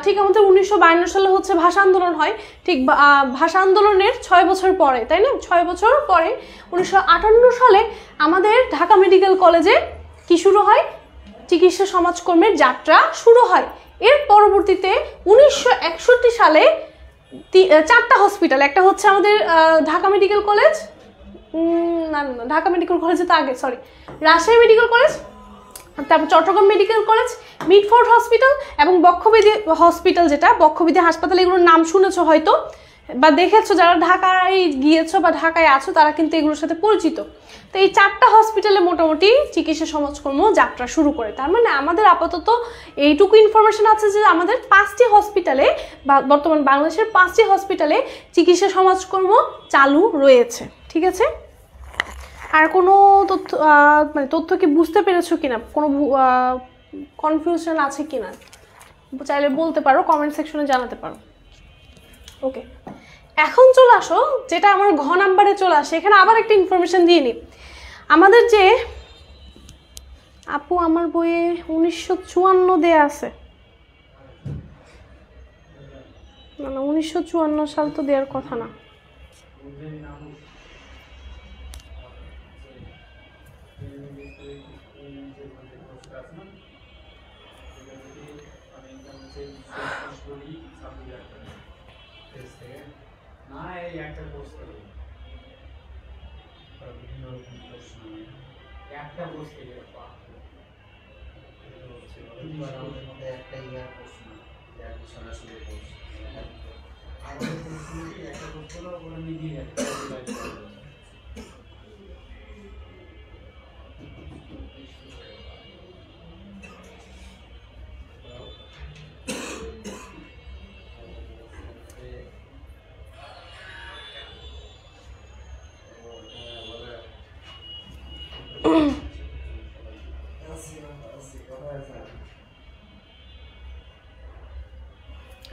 ঠিক আমাদের 1952 সালে হচ্ছে ভাষা আন্দোলন হয়, ঠিক ভাষা আন্দোলনের 6 বছর পরে, তাই না, 6 বছর পরে 1958 সালে আমাদের ঢাকা মেডিকেল কলেজে কি শুরু হয়, চিকিৎসা সমাজকর্মের যাত্রা শুরু হয়। এর পরবর্তীতে 1961 সালে 4টা হসপিটাল, একটা হচ্ছে আমাদের Dhaka medical college, Dhaka medical কলেজে তো আগে, সরি, রাজশাহী মেডিকেল কলেজ, তারপর Chittagong medical college, Mitford hospital এবং বক্ষবিধি হসপিটাল, যেটা বক্ষবিধি হাসপাতাল, এগুলোর নাম শুনেছো হয়তো বা দেখেছো, যারা ঢাকায় গিয়েছো বা ঢাকায় আছো তারা কিন্তু এগুলোর সাথে পরিচিত। তো এই 4টা হসপিটালে মোটামুটি চিকিৎসা সমাজকর্ম যাত্রা শুরু করে। তার মানে আমাদের আপাতত এইটুকু ইনফরমেশন আছে যে আমাদের 5টি হসপিটালে বা বর্তমান বাংলাদেশের 5টি হসপিটালে চিকিৎসা সমাজকর্ম চালু রয়েছে। ঠিক আছে, আর কোনো তথ্য মানে তথ্য কি বুঝতে পেরেছো কিনা, কোনো কনফিউশন আছে কিনা চাইলে বলতে পারো, কমেন্ট সেকশনে জানাতে পারো। ওকে, এখন চলে আসো যেটা আমার ঘ নাম্বারে চলে আসে। এখানে আবার একটা ইনফরমেশন দিয়ে নিই। আমাদের যে আপু আমার বইয়ে 1954 দেয়া আছে, না 1954 সাল তো দেওয়ার কথা না।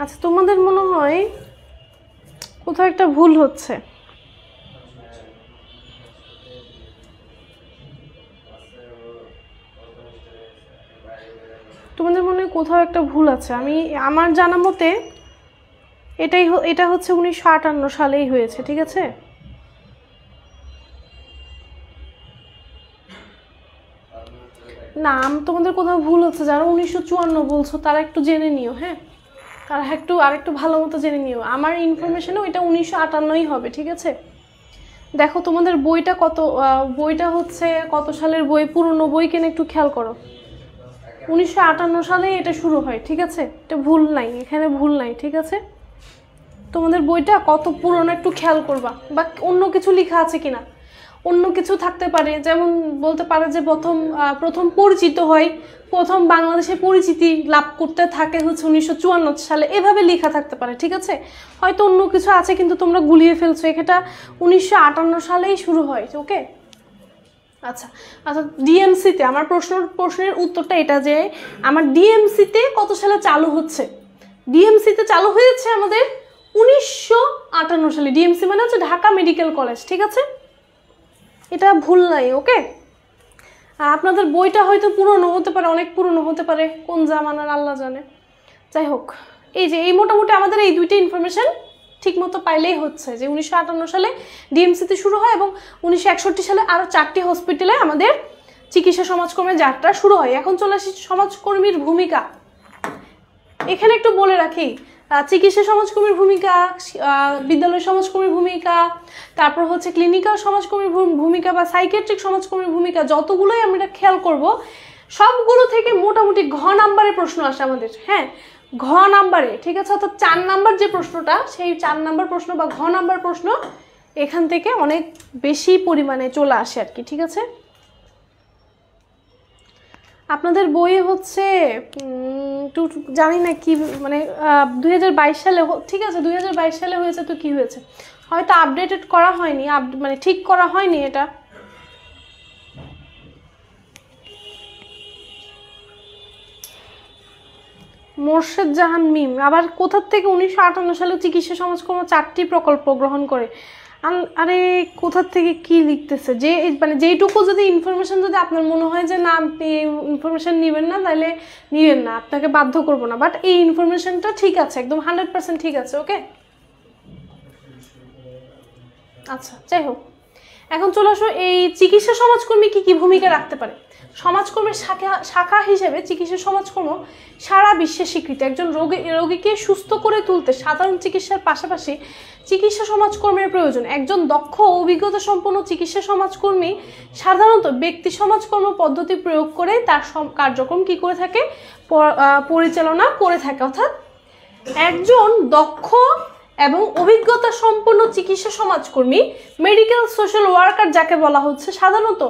আচ্ছা, তোমাদের মনে হয় কোথাও একটা ভুল হচ্ছে। তোমাদের মনে হয় কোথাও একটা ভুল আছে। আমার জানা মতে এটা হচ্ছে 1958 সালেই হয়েছে। ঠিক আছে, না তোমাদের কোথাও ভুল হচ্ছে। যারা 1954 বলছো তারা একটু জেনে নিও, হ্যাঁ, তারা আরেকটু ভালো মতো জেনে নিও। আমার ইনফরমেশনেও এটা 1958ই হবে। ঠিক আছে, দেখো তোমাদের বইটা হচ্ছে কত সালের বই, পুরনো বই কেন একটু খেয়াল করো। 1958 সালে এটা শুরু হয়। ঠিক আছে, এটা ভুল নাই, এখানে ভুল নাই। ঠিক আছে, তোমাদের বইটা কত পুরনো একটু খেয়াল করবা, বা অন্য কিছু লেখা আছে কিনা। অন্য কিছু থাকতে পারে, যেমন বলতে পারে যে প্রথম পরিচিত হয়, প্রথম বাংলাদেশে পরিচিতি লাভ করতে থাকে হচ্ছে 1954 সালে, এভাবে লেখা থাকতে পারে। ঠিক আছে, হয়তো অন্য কিছু আছে কিন্তু তোমরা গুলিয়ে ফেলছো, এটা 1958 সালেই শুরু হয়। ওকে, আচ্ছা, ডিএমসিতে আমার প্রশ্নের উত্তরটা এটা যে আমার ডিএমসিতে কত সালে চালু হচ্ছে। ডিএমসিতে চালু হয়েছে আমাদের 1958 সালে। ডিএমসি মানে হচ্ছে ঢাকা মেডিকেল কলেজ। ঠিক আছে, এটা ভুল নাই। ওকে, আপনাদের বইটা হয়তো পুরনো হতে পারে, অনেক পুরনো হতে পারে, কোন জামানার আল্লাহ জানে। যাই হোক, এই মোটামুটি আমাদের এই দুইটা ইনফরমেশন ঠিক মতো পাইলেই হচ্ছে যে 1958 সালে ডিএমসিতে শুরু হয় এবং 1961 সালে আরও 4টি হসপিটালে আমাদের চিকিৎসা সমাজকর্মের যাত্রা শুরু হয়। এখন চলে আসি সমাজকর্মীর ভূমিকা। এখানে একটু বলে রাখি, চিকিৎসা সমাজকর্মীর ভূমিকা, বিদ্যালয় সমাজকর্মীর ভূমিকা, তারপর হচ্ছে ক্লিনিক্যাল সমাজকর্মীর ভূমিকা বা সাইকিয়াট্রিক সমাজকর্মীর ভূমিকা, যতগুলোই আমরা খেয়াল করব সবগুলো থেকে মোটামুটি ঘ নাম্বারে প্রশ্ন আসে আমাদের। হ্যাঁ, ঘ নাম্বারে। ঠিক আছে, অর্থাৎ 4 নাম্বার যে প্রশ্নটা, সেই 4 নাম্বার প্রশ্ন বা ঘ নাম্বার প্রশ্ন এখান থেকে অনেক বেশি পরিমাণে চলে আসে আর কি। ঠিক আছে, আপনাদের বইয়ে হচ্ছে জানি না কি মানে 2022 সালে, ঠিক আছে 2022 সালে হয়েছে, তো কি হয়েছে, হয়তো আপডেটেড করা হয়নি, মানে ঠিক করা হয়নি এটা। মোর্শেদ জাহান মিম আবার কোথার থেকে 1958 সালে চিকিৎসা সমাজকর্ম 4টি প্রকল্প গ্রহণ করে। আরে কোথার থেকে কি লিখতেছে, যে মানে যেইটুকু যদি ইনফরমেশন যদি আপনার মনে হয় যে না আপনি ইনফরমেশন নেবেন না, তাহলে নেবেন না, আপনাকে বাধ্য করবো না, বাট এই ইনফরমেশনটা ঠিক আছে, একদম 100% ঠিক আছে। ওকে, আচ্ছা, যাই হোক, এখন চলে আসো এই চিকিৎসা সমাজকর্মী কি ভূমিকা রাখতে পারে। সমাজকর্মের শাখা হিসেবে চিকিৎসা সমাজকর্ম সারা বিশ্বে স্বীকৃত। একজন রোগীকে সুস্থ করে তুলতে সাধারণ চিকিৎসার পাশাপাশি চিকিৎসা সমাজকর্মের প্রয়োজন। একজন দক্ষ অভিজ্ঞতা সম্পন্ন চিকিৎসা সমাজকর্মী সাধারণত ব্যক্তি সমাজকর্ম পদ্ধতি প্রয়োগ করে তার কার্যক্রম কি করে থাকে, পরিচালনা করে থাকে। অর্থাৎ একজন দক্ষ এবং অভিজ্ঞতা সম্পন্ন চিকিৎসা সমাজকর্মী, মেডিকেল সোশ্যাল ওয়ার্কার যাকে বলা হচ্ছে, সাধারণত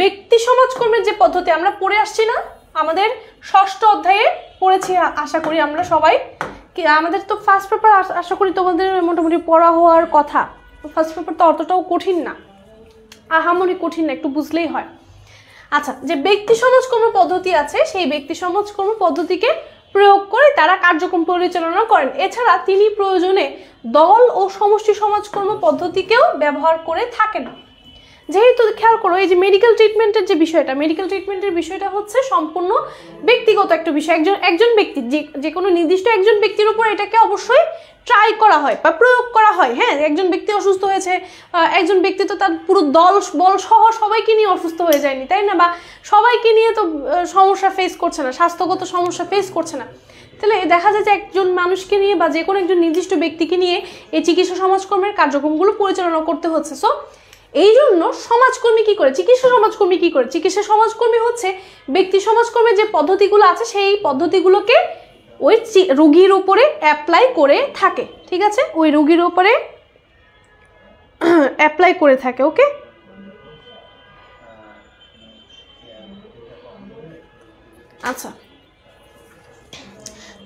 ব্যক্তি সমাজকর্মের যে পদ্ধতি আমরা পড়ে আসছি না, আমাদের 6ষ্ঠ অধ্যায়ে পড়েছি আশা করি আমরা সবাই। আমাদের তো ফার্স্ট পেপার আশা করি তোমাদের মোটামুটি পড়া হওয়ার কথা। ফার্স্ট পেপার তো অতটাও কঠিন না, আহামরি কঠিন না, একটু বুঝলেই হয়। আচ্ছা, যে ব্যক্তি সমাজকর্ম পদ্ধতি আছে সেই ব্যক্তি সমাজকর্ম পদ্ধতিকে প্রয়োগ করে তারা কার্যক্রম পরিচালনা করেন। এছাড়া তিনি প্রয়োজনে দল ও সমষ্টি সমাজকর্ম পদ্ধতিকেও ব্যবহার করে থাকেন। যেহেতু খেয়াল করো এই যে মেডিকেল ট্রিটমেন্টের যে বিষয়টা, মেডিকেল ট্রিটমেন্টের বিষয়টা হচ্ছে সম্পূর্ণ ব্যক্তিগত একটা বিষয়। একজন ব্যক্তি যে কোনো নির্দিষ্ট একজন ব্যক্তির উপর এটাকে অবশ্যই ট্রাই করা হয় বা প্রয়োগ করা হয়। হ্যাঁ, একজন ব্যক্তি অসুস্থ হয়েছে, একজন ব্যক্তি তো তার পুরো দল বল সহ সবাইকে নিয়ে অসুস্থ হয়ে যায়নি, তাই না? বা সবাইকে নিয়ে তো সমস্যা ফেস করছে না, স্বাস্থ্যগত সমস্যা ফেস করছে না। তাহলে দেখা যায় যে একজন মানুষকে নিয়ে বা যে কোনো একজন নির্দিষ্ট ব্যক্তিকে নিয়ে এই চিকিৎসা সমাজকর্মের কার্যক্রমগুলো পরিচালনা করতে হচ্ছে। সো এই জন্য সমাজকর্মী কি করে, চিকিৎসা সমাজকর্মী কি করে, চিকিৎসা সমাজকর্মী হচ্ছে ব্যক্তি সমাজকর্মের যে পদ্ধতিগুলো আছে সেই পদ্ধতিগুলোকে ওই রোগীর উপরে অ্যাপ্লাই করে থাকে। ঠিক আছে, ওই রোগীর উপরে অ্যাপ্লাই করে থাকে। ওকে, আচ্ছা।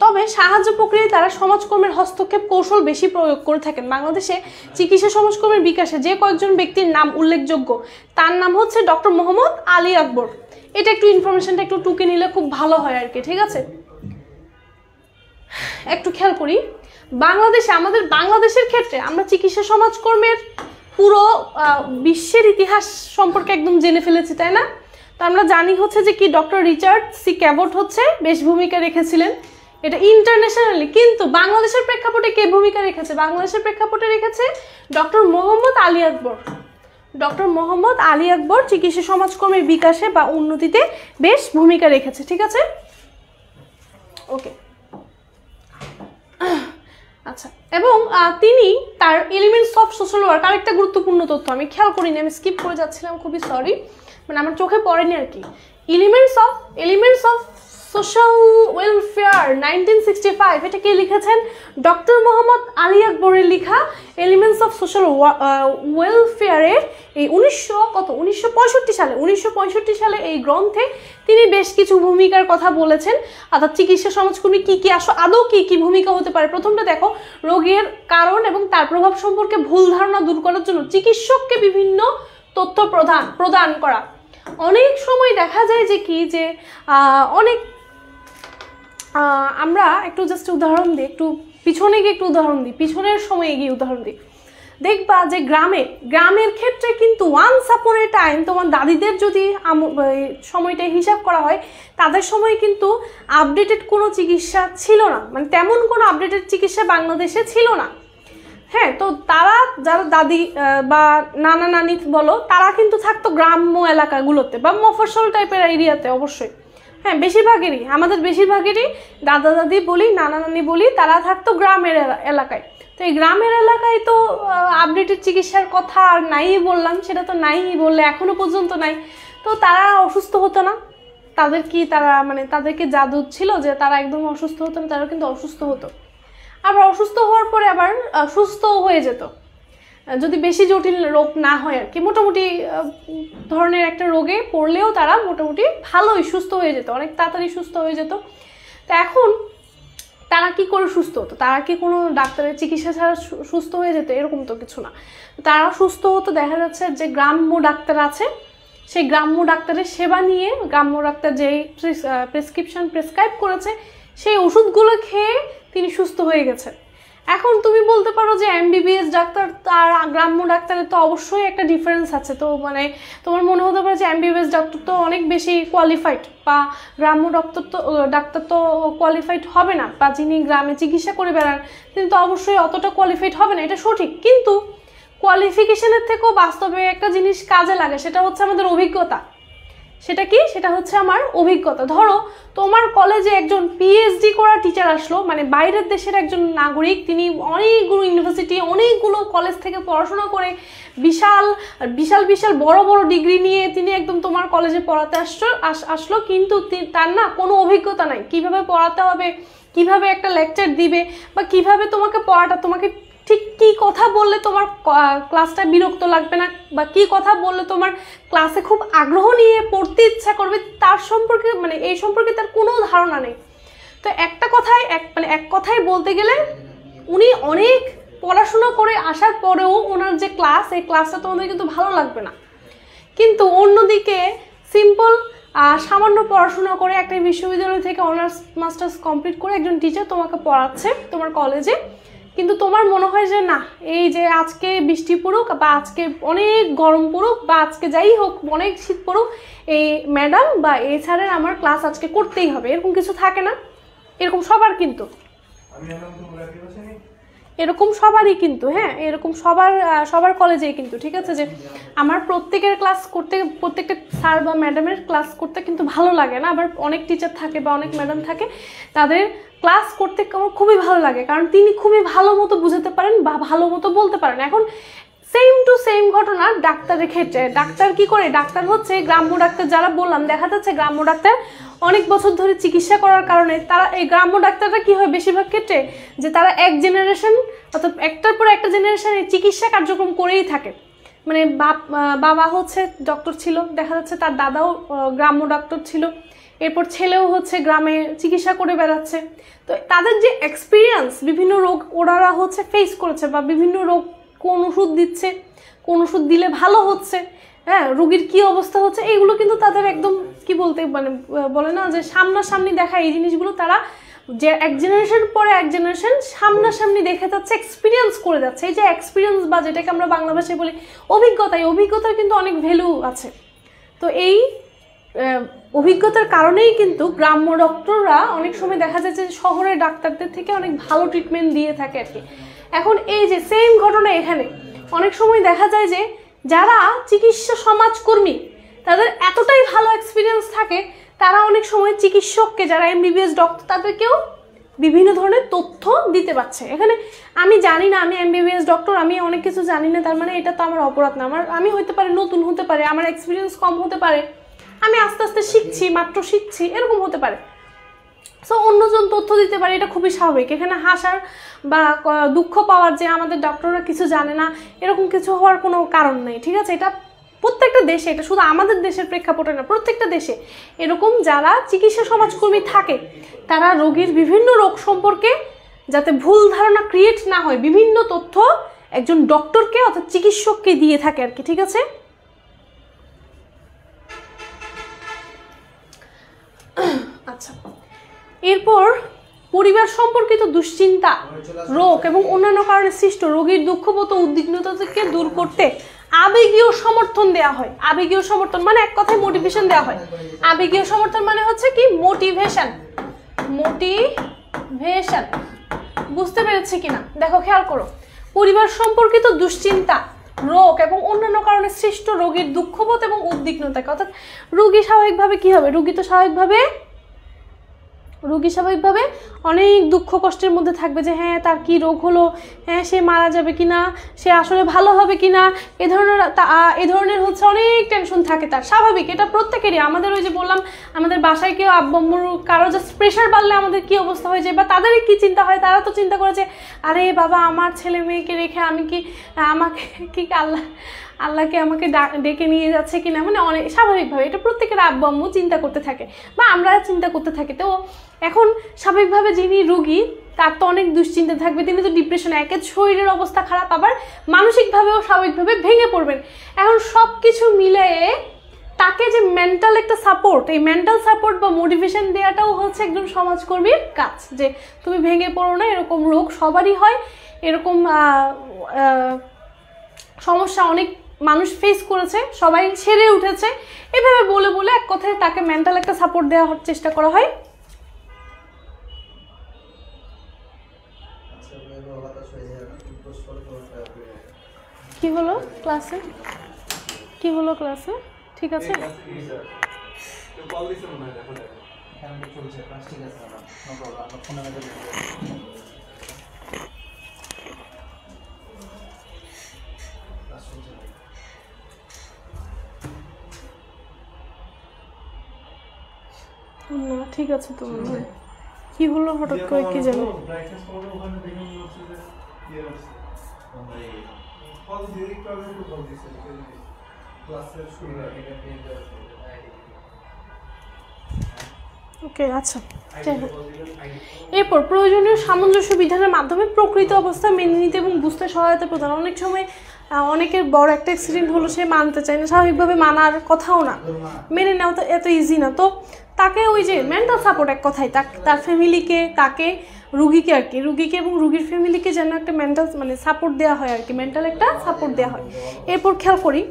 তবে সাহায্য প্রক্রিয়ায় তারা সমাজকর্মের হস্তক্ষেপ কৌশল বেশি প্রয়োগ করে থাকেন। বাংলাদেশে চিকিৎসা সমাজকর্মের বিকাশে যে কয়েকজন ব্যক্তির নাম উল্লেখযোগ্য তার নাম হচ্ছে ডক্টর মোহাম্মদ আলী আকবর। এটা একটু ইনফরমেশনটা একটু টুকে নিলে খুব ভালো হয় আর কি। ঠিক আছে, একটু খেয়াল করি, বাংলাদেশে আমাদের বাংলাদেশের ক্ষেত্রে আমরা চিকিৎসা সমাজকর্মের পুরো বিশ্বের ইতিহাস সম্পর্কে একদম জেনে ফেলেছি, তাই না? তো আমরা জানি হচ্ছে যে কি ডক্টর রিচার্ড সি ক্যাবট হচ্ছে বেশ ভূমিকা রেখেছিলেন, এটা ইন্টারন্যাশনালি। কিন্তু বাংলাদেশের প্রেক্ষাপটে কে ভূমিকা রেখেছে? বাংলাদেশের প্রেক্ষাপটে রেখেছে ডক্টর মোহাম্মদ আলী আকবর। ডক্টর মোহাম্মদ আলী আকবর চিকিৎসা সমাজকর্মের বিকাশে বা উন্নতিতে বেশ ভূমিকা রেখেছে। ঠিক আছে, ওকে, আচ্ছা। এবং তিনি তার এলিমেন্টস অফ সোশ্যাল ওয়ার্ক, আরেকটা গুরুত্বপূর্ণ তথ্য আমি খেয়াল করিনি, আমি স্কিপ করে যাচ্ছিলাম, খুবই সরি, মানে আমার চোখে পড়েনি আর কি। এলিমেন্টস অফ সোশ্যাল ওয়েলফেয়ার 1965, এটা কে লিখেছেন? ডক্টর মোহাম্মদ আলী আকবরের লেখা এলিমেন্টস অফ সোশ্যাল ওয়েলফেয়ারের এই 1965 সালে এই গ্রন্থে তিনি বেশ কিছু ভূমিকার কথা বলেছেন। অর্থাৎ চিকিৎসা সমাজকর্মী কি আদৌ কি ভূমিকা হতে পারে। প্রথমটা দেখো, রোগের কারণ এবং তার প্রভাব সম্পর্কে ভুল ধারণা দূর করার জন্য চিকিৎসককে বিভিন্ন তথ্য প্রদান করা। অনেক সময় দেখা যায় যে কি যে আমরা একটু জাস্ট উদাহরণ দিই, একটু পিছনে গিয়ে একটু উদাহরণ দিই, পিছনের সময়ে গিয়ে উদাহরণ দিই। দেখবা যে গ্রামের ক্ষেত্রে কিন্তু ওয়ান্স আপন এ টাইম, তোমার দাদিদের যদি সময়টা হিসাব করা হয়, তাদের সময় কিন্তু আপডেটেড কোনো চিকিৎসা ছিল না, মানে তেমন কোনো আপডেটেড চিকিৎসা বাংলাদেশে ছিল না। হ্যাঁ, তো তারা যারা দাদি বা নানা নানি বলো, তারা কিন্তু থাকতো গ্রাম্য এলাকাগুলোতে বা মফস্বল টাইপের এরিয়াতে অবশ্যই। হ্যাঁ, আমাদের বেশিরভাগেরই দাদা দাদি বলি, নানা নানি বলি, তারা থাকতো গ্রামের এলাকায়। তো এই গ্রামের এলাকায় তো আপডেটেড চিকিৎসার কথা আর নাই বললাম, সেটা তো নাই বললে এখনো পর্যন্ত নাই। তো তারা অসুস্থ হতো না, তাদেরকে জাদু ছিল যে তারা একদম অসুস্থ হতো না, তারা কিন্তু অসুস্থ হতো, আবার অসুস্থ হওয়ার পরে আবার সুস্থ হয়ে যেত, যদি বেশি জটিল রোগ না হয় আর কি। মোটামুটি ধরনের একটা রোগে পড়লেও তারা মোটামুটি ভালোই সুস্থ হয়ে যেত, অনেক তাড়াতাড়ি সুস্থ হয়ে যেত। তো এখন তারা কি করে সুস্থ হতো? তারা কি কোনো ডাক্তারের চিকিৎসা ছাড়া সুস্থ হয়ে যেত? এরকম তো কিছু না। তারা সুস্থ হতো, দেখা যাচ্ছে যে গ্রাম্য ডাক্তার আছে, সেই গ্রাম্য ডাক্তারের সেবা নিয়ে গ্রাম্য ডাক্তার যেই প্রেসক্রাইব করেছে সেই ওষুধগুলো খেয়ে তিনি সুস্থ হয়ে গেছেন। এখন তুমি বলতে পারো যে এমবিবিএস ডাক্তার আর গ্রাম্য ডাক্তারের তো অবশ্যই একটা ডিফারেন্স আছে। তো মানে তোমার মনে হতে পারে যে এমবিবিএস ডাক্তার তো অনেক বেশি কোয়ালিফাইড, বা গ্রাম্য ডাক্তার তো কোয়ালিফাইড হবে না, বা যিনি গ্রামে চিকিৎসা করে বেড়ান তিনি তো অবশ্যই অতটা কোয়ালিফাইড হবে না, এটা সঠিক। কিন্তু কোয়ালিফিকেশনের থেকেও বাস্তবে একটা জিনিস কাজে লাগে, সেটা হচ্ছে আমাদের অভিজ্ঞতা। সেটা কি? সেটা হচ্ছে আমার অভিজ্ঞতা। ধরো তোমার কলেজে একজন পিএইচডি করা টিচার আসলো, মানে বাইরের দেশের একজন নাগরিক, তিনি অনেকগুলো ইউনিভার্সিটি অনেকগুলো কলেজ থেকে পড়াশোনা করে বিশাল বিশাল বিশাল বড় বড় ডিগ্রি নিয়ে তিনি একদম তোমার কলেজে পড়াতে আসলো, কিন্তু তার না কোনো অভিজ্ঞতা নাই কিভাবে পড়াতে হবে, কিভাবে একটা লেকচার দিবে, বা কিভাবে তোমাকে পড়াটা, তোমাকে ঠিক কী কথা বললে তোমার ক্লাসটা বিরক্ত লাগবে না, বা কী কথা বললে তোমার ক্লাসে খুব আগ্রহ নিয়ে পড়তে ইচ্ছা করবে, তার সম্পর্কে মানে এই সম্পর্কে তার কোনো ধারণা নেই। তো একটা কথায় এক কথায় বলতে গেলে উনি অনেক পড়াশোনা করে আসার পরেও ওনার যে ক্লাস, এই ক্লাসটা তোমাদের কিন্তু ভালো লাগবে না। কিন্তু অন্যদিকে সিম্পল সামান্য পড়াশোনা করে একটা বিশ্ববিদ্যালয় থেকে অনার্স মাস্টার্স কমপ্লিট করে একজন টিচার তোমাকে পড়াচ্ছে তোমার কলেজে, কিন্তু তোমার মনে হয় যে না, এই যে আজকে বৃষ্টি পড়ুক বা আজকে অনেক গরম পড়ুক বা আজকে যাই হোক অনেক শীত পড়ুক, এই ম্যাডাম বা এই স্যারের আমার ক্লাস আজকে করতেই হবে, এরকম কিছু থাকে না? এরকম সবার কিন্তু, এরকম সবারই কিন্তু, হ্যাঁ এরকম সবার কলেজেই কিন্তু, ঠিক আছে, যে আমার প্রত্যেকের ক্লাস করতে, প্রত্যেকটা স্যার বা ম্যাডামের ক্লাস করতে কিন্তু ভালো লাগে না। আবার অনেক টিচার থাকে বা অনেক ম্যাডাম থাকে, তাদের ক্লাস করতে আমার খুবই ভালো লাগে, কারণ তিনি খুবই ভালো মতো বুঝাতে পারেন বা ভালো মতো বলতে পারেন। এখন সেম টু সেম ঘটনা ডাক্তারের ক্ষেত্রে। ডাক্তার কি করে? ডাক্তার হচ্ছে গ্রাম্য ডাক্তার, যারা বললাম দেখা যাচ্ছে গ্রাম্য ডাক্তার অনেক বছর ধরে চিকিৎসা করার কারণে তারা, এই গ্রাম্য ডাক্তাররা কি হয় বেশিরভাগ ক্ষেত্রে, যে তারা এক জেনারেশন অর্থাৎ একটার পর একটা জেনারেশনে চিকিৎসা কার্যক্রম করেই থাকে। মানে বাবা হচ্ছে ডক্টর ছিল, দেখা যাচ্ছে তার দাদাও গ্রাম্য ডাক্তার ছিল, এরপর ছেলেও হচ্ছে গ্রামে চিকিৎসা করে বেড়াচ্ছে। তো তাদের যে এক্সপিরিয়েন্স, বিভিন্ন রোগ ওনারা হচ্ছে ফেস করেছে, বা বিভিন্ন রোগ কোন ওষুধ দিচ্ছে, কোন ওষুধ দিলে ভালো হচ্ছে, হ্যাঁ রোগীর কি অবস্থা হচ্ছে, এইগুলো কিন্তু তাদের একদম কি বলতে মানে বলে না যে সামনাসামনি দেখা, এই জিনিসগুলো তারা যে এক জেনারেশন পরে এক জেনারেশন সামনাসামনি দেখে যাচ্ছে, এক্সপিরিয়েন্স করে যাচ্ছে। এই যে এক্সপিরিয়েন্স বা যেটাকে আমরা বাংলা ভাষায় বলি অভিজ্ঞতা, এই অভিজ্ঞতার কিন্তু অনেক ভ্যালু আছে। তো এই অভিজ্ঞতার কারণেই কিন্তু গ্রাম্য ডক্টররা অনেক সময় দেখা যায় যে শহরের ডাক্তারদের থেকে অনেক ভালো ট্রিটমেন্ট দিয়ে থাকে আর কি। এখন এই যে সেম ঘটনা এখানে, অনেক সময় দেখা যায় যে যারা চিকিৎসা সমাজকর্মী তাদের এতটাই ভালো এক্সপিরিয়েন্স থাকে, তারা অনেক সময় চিকিৎসককে, যারা এমবিবিএস ডক্টর, তাদেরকেও বিভিন্ন ধরনের তথ্য দিতে পারছে। এখানে আমি জানি না, আমি এমবিবিএস ডক্টর, আমি অনেক কিছু জানি না, তার মানে এটা তো আমার অপরাধ না। আমি হতে পারে নতুন হতে পারে, আমার এক্সপিরিয়েন্স কম হতে পারে, আমি আস্তে আস্তে শিখছি, মাত্র শিখছি, এরকম হতে পারে। সো অন্যজন তথ্য দিতে পারে, এটা খুবই স্বাভাবিক। এখানে হাসার বা দুঃখ পাওয়ার যে আমাদের ডক্টররা কিছু জানে না, এরকম কিছু হওয়ার কোনো কারণ নেই, ঠিক আছে। এটা প্রত্যেকটা দেশে, এটা শুধু আমাদের দেশের প্রেক্ষাপটে না, প্রত্যেকটা দেশে এরকম যারা চিকিৎসা সমাজকর্মী থাকে, তারা রোগীর বিভিন্ন রোগ সম্পর্কে যাতে ভুল ধারণা ক্রিয়েট না হয়, বিভিন্ন তথ্য একজন ডক্টরকে অর্থাৎ চিকিৎসককে দিয়ে থাকে আর কি, ঠিক আছে। আচ্ছা, এরপর পরিবার সম্পর্কিত দুশ্চিন্তা, রোগ এবং অন্যান্য কারণে সৃষ্ট রোগীর দুঃখবোধ ও উদ্বিগ্নতা থেকে দূর করতে আবেগীয় সমর্থন দেওয়া হয়। আবেগীয় সমর্থন মানে এক কথায় মোটিভেশন দেওয়া হয়। আবেগীয় সমর্থন মানে হচ্ছে কি? মোটিভেশন। মোটিভেশন বুঝতে পেরেছি কিনা দেখো, খেয়াল করো। পরিবার সম্পর্কিত দুশ্চিন্তা, রোগ এবং অন্যান্য কারণে সৃষ্ট রোগীর দুঃখবোধ এবং উদ্বিগ্নতাকে, অর্থাৎ রোগী স্বাভাবিকভাবে কি হবে, রোগী স্বাভাবিকভাবে অনেক দুঃখ কষ্টের মধ্যে থাকবে যে হ্যাঁ তার কি রোগ হলো, হ্যাঁ সে মারা যাবে কিনা, সে আসলে ভালো হবে কিনা, এ ধরনের হচ্ছে অনেক টেনশন থাকে তার, স্বাভাবিক, এটা প্রত্যেকেরই। আমাদের ওই যে বললাম, আমাদের বাসায় কেউ আব্বুর কারো জাস্ট প্রেশার বাড়লে আমাদের কি অবস্থা হয়ে যায়, বা তাদের কি চিন্তা হয়, তারা তো চিন্তা করে যে আরে বাবা আমার ছেলে মেয়েকে রেখে আমি কি, আমাকে কি আল্লাহকে আমাকে ডেকে নিয়ে যাচ্ছে কিনা, মানে অনেক স্বাভাবিকভাবে এটা প্রত্যেকের আব্বু আম্মু চিন্তা করতে থাকে বা আমরা চিন্তা করতে থাকি। তো এখন স্বাভাবিকভাবে যিনি রুগী তার তো অনেক দুশ্চিন্তা থাকবে, তিনি তো ডিপ্রেশনে, একে শরীরের অবস্থা খারাপ, আবার মানসিকভাবেও স্বাভাবিকভাবে ভেঙে পড়বেন। এখন সব কিছু মিলে তাকে যে মেন্টাল একটা সাপোর্ট, এই মেন্টাল সাপোর্ট বা মোটিভেশন দেওয়াটাও হচ্ছে একজন সমাজকর্মীর কাজ, যে তুমি ভেঙে পড়ো না, এরকম রোগ সবারই হয়, এরকম সমস্যা অনেক মানুষ ফেস করেছে, সবাই সেরে উঠেছে, এভাবে বলে বলে এক কথায় তাকে মেন্টাল একটা সাপোর্ট দেওয়ার চেষ্টা করা হয়। কি হলো ক্লাসে? কি হলো ক্লাসে? ঠিক আছে? না ঠিক আছে তো মনে হয়। কি হলো হঠাৎ করে কি জানো? ওকে আচ্ছা, এরপর প্রয়োজনীয় সামঞ্জস্য বিধানের মাধ্যমে প্রকৃত অবস্থা মেনে নিতে এবং বুঝতে সহায়তা প্রদান। অনেক সময় অনেকের বড় একটা অ্যাক্সিডেন্ট হলো, সে মানতে চায় না, স্বাভাবিকভাবে মানার কথাও না, মেনে নেওয়া তো এত ইজি না। তো তাকে ওই যে মেন্টাল সাপোর্ট, এক কথায় তার ফ্যামিলিকে, তাকে রুগীকে আর কি, রুগীকে এবং রুগীর ফ্যামিলিকে যেন একটা মেন্টাল মানে সাপোর্ট দেওয়া হয় আর কি, মেন্টাল একটা সাপোর্ট দেওয়া হয়। এরপর খেয়াল করি,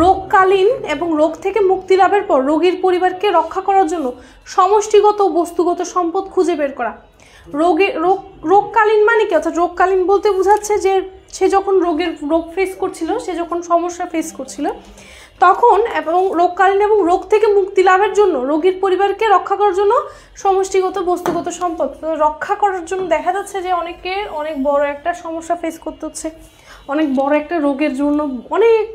রোগকালীন এবং রোগ থেকে মুক্তি লাভের পর রোগীর পরিবারকে রক্ষা করার জন্য সমষ্টিগত ও বস্তুগত সম্পদ খুঁজে বের করা। রোগকালীন মানে কি? অর্থাৎ রোগকালীন বলতে বোঝাচ্ছে যে সে যখন রোগ ফেস করছিল, সে যখন সমস্যা ফেস করছিল তখন, এবং রোগকালীন এবং রোগ থেকে মুক্তি লাভের জন্য রোগীর পরিবারকে রক্ষা করার জন্য সমষ্টিগত বস্তুগত সম্পদ রক্ষা করার জন্য দেখা যাচ্ছে যে অনেকের অনেক বড় একটা সমস্যা ফেস করতে হচ্ছে, অনেক বড় একটা রোগের জন্য অনেক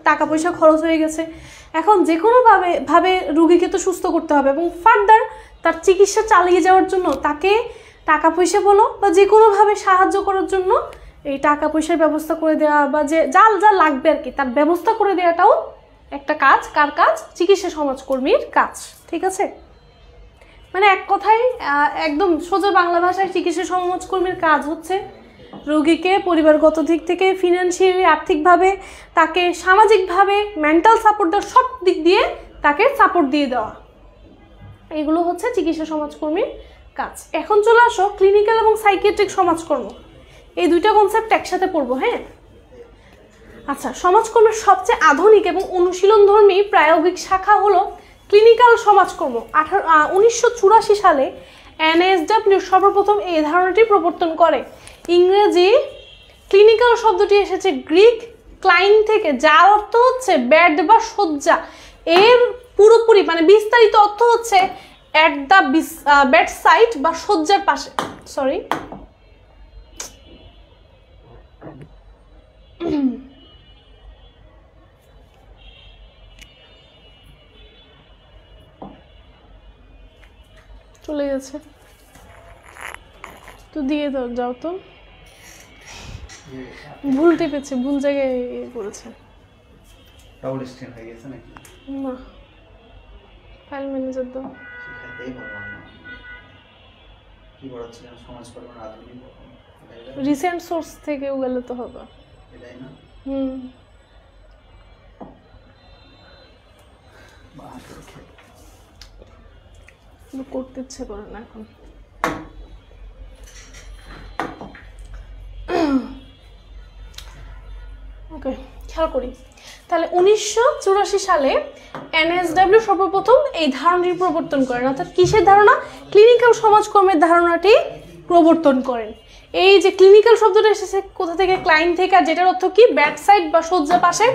টাকা পয়সা খরচ হয়ে গেছে। এখন যে কোনোভাবে রুগীকে তো সুস্থ করতে হবে এবং ফার্দার তার চিকিৎসা চালিয়ে যাওয়ার জন্য তাকে টাকা পয়সা বলো বা যে কোনোভাবে সাহায্য করার জন্য এই টাকা পয়সার ব্যবস্থা করে দেওয়া বা যে যা যা লাগবে আর কি তার ব্যবস্থা করে দেওয়াটাও একটা কাজ। কার কাজ? চিকিৎসা সমাজকর্মীর কাজ। ঠিক আছে, মানে এক কথায় একদম সোজা বাংলা ভাষায় চিকিৎসা সমাজকর্মীর কাজ হচ্ছে রোগীকে পরিবারগত দিক থেকে, ফিনান্সিয়ালি আর্থিকভাবে, তাকে সামাজিকভাবে মেন্টাল সাপোর্ট দেওয়া, সব দিক দিয়ে তাকে সাপোর্ট দিয়ে দেওয়া, এগুলো হচ্ছে চিকিৎসা সমাজকর্মীর কাজ। এখন চলে আসো ক্লিনিক্যাল এবং সাইকিয়াট্রিক সমাজকর্ম, এই দুইটা কনসেপ্ট একসাথে পড়বো। হ্যাঁ আচ্ছা, সমাজকর্মের সবচেয়ে আধুনিক এবং অনুশীলনধর্মী প্রায়োগিক শাখা হলো ক্লিনিক্যাল সমাজকর্ম। 1984 সালে NASW সর্বপ্রথম এই ধারণাটি প্রবর্তন করে। ইংরেজি ক্লিনিক্যাল শব্দটি এসেছে গ্রিক ক্লাইন থেকে, যার অর্থ হচ্ছে বেড বা শয্যা। এর পুরোপুরি মানে বিস্তারিত অর্থ হচ্ছে অ্যাট দ্য বেড সাইড বা শয্যার পাশে। সরি, চলে গেছে তো দিয়ে দাও, যাও তো, ভুল টিপেছে, ভুল জায়গায় করেছে। ডাবল স্ক্রিন হয়ে গেছে নাকি? না, ফাইল ম্যানেজার দাও। সেটাই বললাম না, কি বলছিলাম সমাজকর্মের আধুনিক রিসেন্ট সোর্স থেকেও গেলে তো হবে, এটাই না? করতে ইচ্ছে করে না এখন। ওকে, খেয়াল করি তাহলে 1984 সালে NASW সর্বপ্রথম এই ধারণাটি প্রবর্তন করেন। অর্থাৎ কিসের ধারণা? ক্লিনিক্যাল সমাজকর্মের ধারণাটি প্রবর্তন করেন। এই যে ক্লিনিক্যাল শব্দটা এসেছে কোথা থেকে? ক্লাইন থেকে, আর যেটার অর্থ কি? বেড সাইড বা শয্যা পাশে।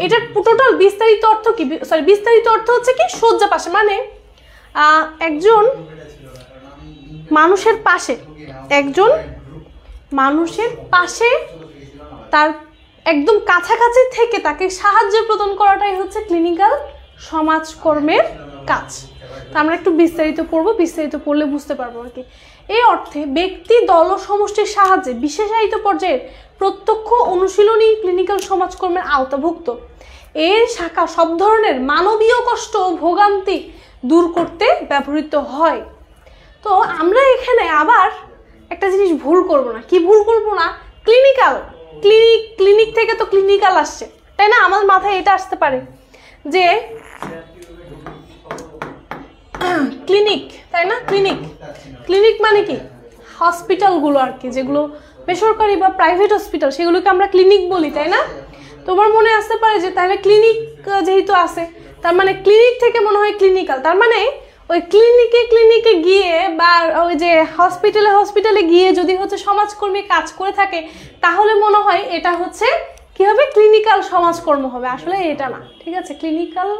এটার টোটাল বিস্তারিত অর্থ কি? বিস্তারিত অর্থ হচ্ছে কি? শয্যা পাশে, মানে একজন মানুষের পাশে, একজন মানুষের পাশে তার একদম কাছাকাছি থেকে তাকে সাহায্য প্রদান করাটাই হচ্ছে ক্লিনিক্যাল সমাজকর্মের কাজ। তো আমরা একটু বিস্তারিত পড়বো, বিস্তারিত পড়লে বুঝতে পারবো আর কি। এই অর্থে ব্যক্তি, দল ও সমষ্টির সাহায্যে বিশেষায়িত পর্যায়ের প্রত্যক্ষ অনুশীলনী ক্লিনিক্যাল সমাজকর্মের আওতাভুক্ত। এর শাখা সব ধরনের মানবীয় কষ্ট ও ভোগান্তি দূর করতে ব্যবহৃত হয়। তো আমরা এখানে আবার একটা জিনিস ভুল করব না। কি ভুল করব না? ক্লিনিক্যাল, ক্লিনিক থেকে তো ক্লিনিক্যাল আসছে, তাই না? আমার মাথায় এটা আসতে পারে যে ক্লিনিক, তাই না? ক্লিনিক মানে কি? হসপিটালগুলো আর কি, যেগুলো বেসরকারি বা প্রাইভেট হসপিটাল, সেগুলোকে আমরা ক্লিনিক বলি, তাই না? তোমার মনে আসতে পারে যে তাহলে ক্লিনিক যেহেতু আছে, তার মানে ক্লিনিক থেকে মনে হয় ক্লিনিক্যাল, তার মানে ওই ক্লিনিকে গিয়ে বা ওই যে হসপিটালে গিয়ে যদি হচ্ছে সমাজকর্মী কাজ করে থাকে, তাহলে মনে হয় এটা হচ্ছে কী হবে, ক্লিনিক্যাল সমাজকর্ম হবে। আসলে এটা না, ঠিক আছে? ক্লিনিক্যাল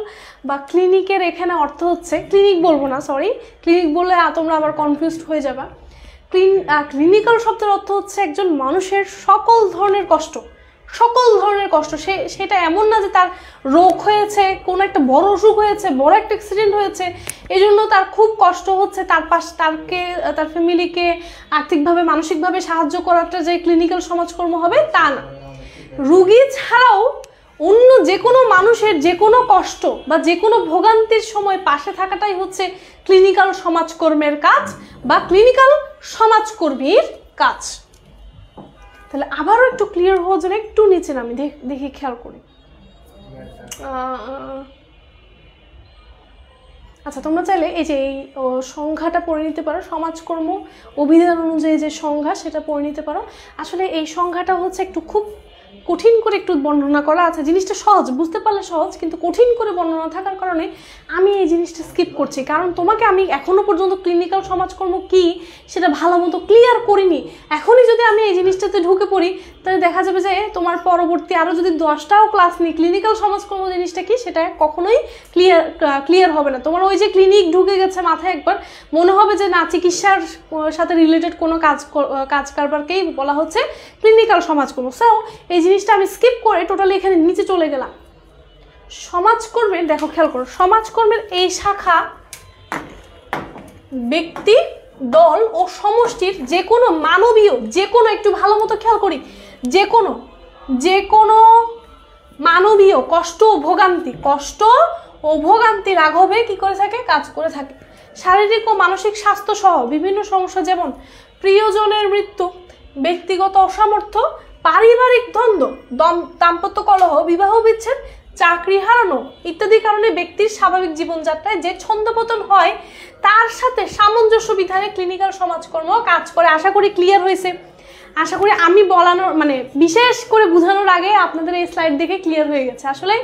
বা ক্লিনিকের এখানে অর্থ হচ্ছে, ক্লিনিক বলবো না, সরি, ক্লিনিক বললে তোমরা আবার কনফিউজড হয়ে যাবা। ক্লিনিক্যাল শব্দের অর্থ হচ্ছে একজন মানুষের সকল ধরনের কষ্ট, সেটা এমন না যে তার রোগ হয়েছে, কোনো একটা বড় অসুখ হয়েছে, বড় একটা অ্যাক্সিডেন্ট হয়েছে, এই জন্য তার খুব কষ্ট হচ্ছে, তার ফ্যামিলিকে আর্থিকভাবে মানসিকভাবে সাহায্য করাটা যে ক্লিনিক্যাল সমাজকর্ম হবে তা না। রুগী ছাড়াও অন্য যে কোনো মানুষের যে কোনো কষ্ট বা যে কোনো ভোগান্তির সময় পাশে থাকাটাই হচ্ছে ক্লিনিক্যাল সমাজকর্মের কাজ বা ক্লিনিক্যাল সমাজকর্মীর কাজ। তাহলে আবারও একটু ক্লিয়ার হওয়ার জন্য একটু নিচে নামি, দেখি খেয়াল করি। আচ্ছা, তোমরা চাইলে এই যে এই সংজ্ঞাটা পড়ে নিতে পারো, সমাজকর্ম অভিধান অনুযায়ী যে সংজ্ঞা সেটা পড়ে নিতে পারো। আসলে এই সংজ্ঞাটা হচ্ছে একটু খুব কঠিন করে একটু বর্ণনা করা আছে, জিনিসটা সহজ, বুঝতে পারলে সহজ, কিন্তু কঠিন করে বর্ণনা থাকার কারণে আমি এই জিনিসটা স্কিপ করছি। কারণ তোমাকে আমি এখনও পর্যন্ত ক্লিনিক্যাল সমাজকর্ম কী সেটা ভালো মতো ক্লিয়ার করিনি। এখনই যদি আমি এই জিনিসটাতে ঢুকে পড়ি তাহলে দেখা যাবে যে তোমার পরবর্তী আরও যদি 10টাও ক্লাস নিই ক্লিনিক্যাল সমাজকর্ম জিনিসটা কি সেটা কখনোই ক্লিয়ার হবে না। তোমার ওই যে ক্লিনিক ঢুকে গেছে মাথায় একবার, মনে হবে যে না চিকিৎসার সাথে রিলেটেড কোনো কাজ কারবারকেই বলা হচ্ছে ক্লিনিক্যাল সমাজকর্ম। সো এই জিনিসটা আমি স্কিপ করে টোটালি এখানে নিচে চলে গেলাম। সমাজকর্মের, দেখো খেয়াল করো, সমাজকর্মের এই শাখা ব্যক্তি, দল ও সমষ্টির যে কোনো মানবীয়, যে কোনো, একটু ভালো মতো খেয়াল করি, যে কোনো মানবীয় কষ্ট ও ভোগান্তি লাঘবে কি করে থাকে, কাজ করে থাকে। শারীরিক ও মানসিক স্বাস্থ্য সহ বিভিন্ন সমস্যা যেমন প্রিয়জনের মৃত্যু, ব্যক্তিগত অসামর্থ্য, পারিবারিক দ্বন্দ্ব, দাম্পত্য কলহ, বিবাহ বিচ্ছেদ, চাকরি হারানো ইত্যাদি কারণে ব্যক্তির স্বাভাবিক জীবনযাত্রায় যে ছন্দপতন হয় তার সাথে সামঞ্জস্য বিধানে ক্লিনিক্যাল সমাজকর্ম কাজ করে। আশা করি ক্লিয়ার হয়েছে। আশা করি আমি বলানোর মানে বিশেষ করে বোঝানোর আগে আপনাদের এই স্লাইড দেখে ক্লিয়ার হয়ে গেছে। আসলে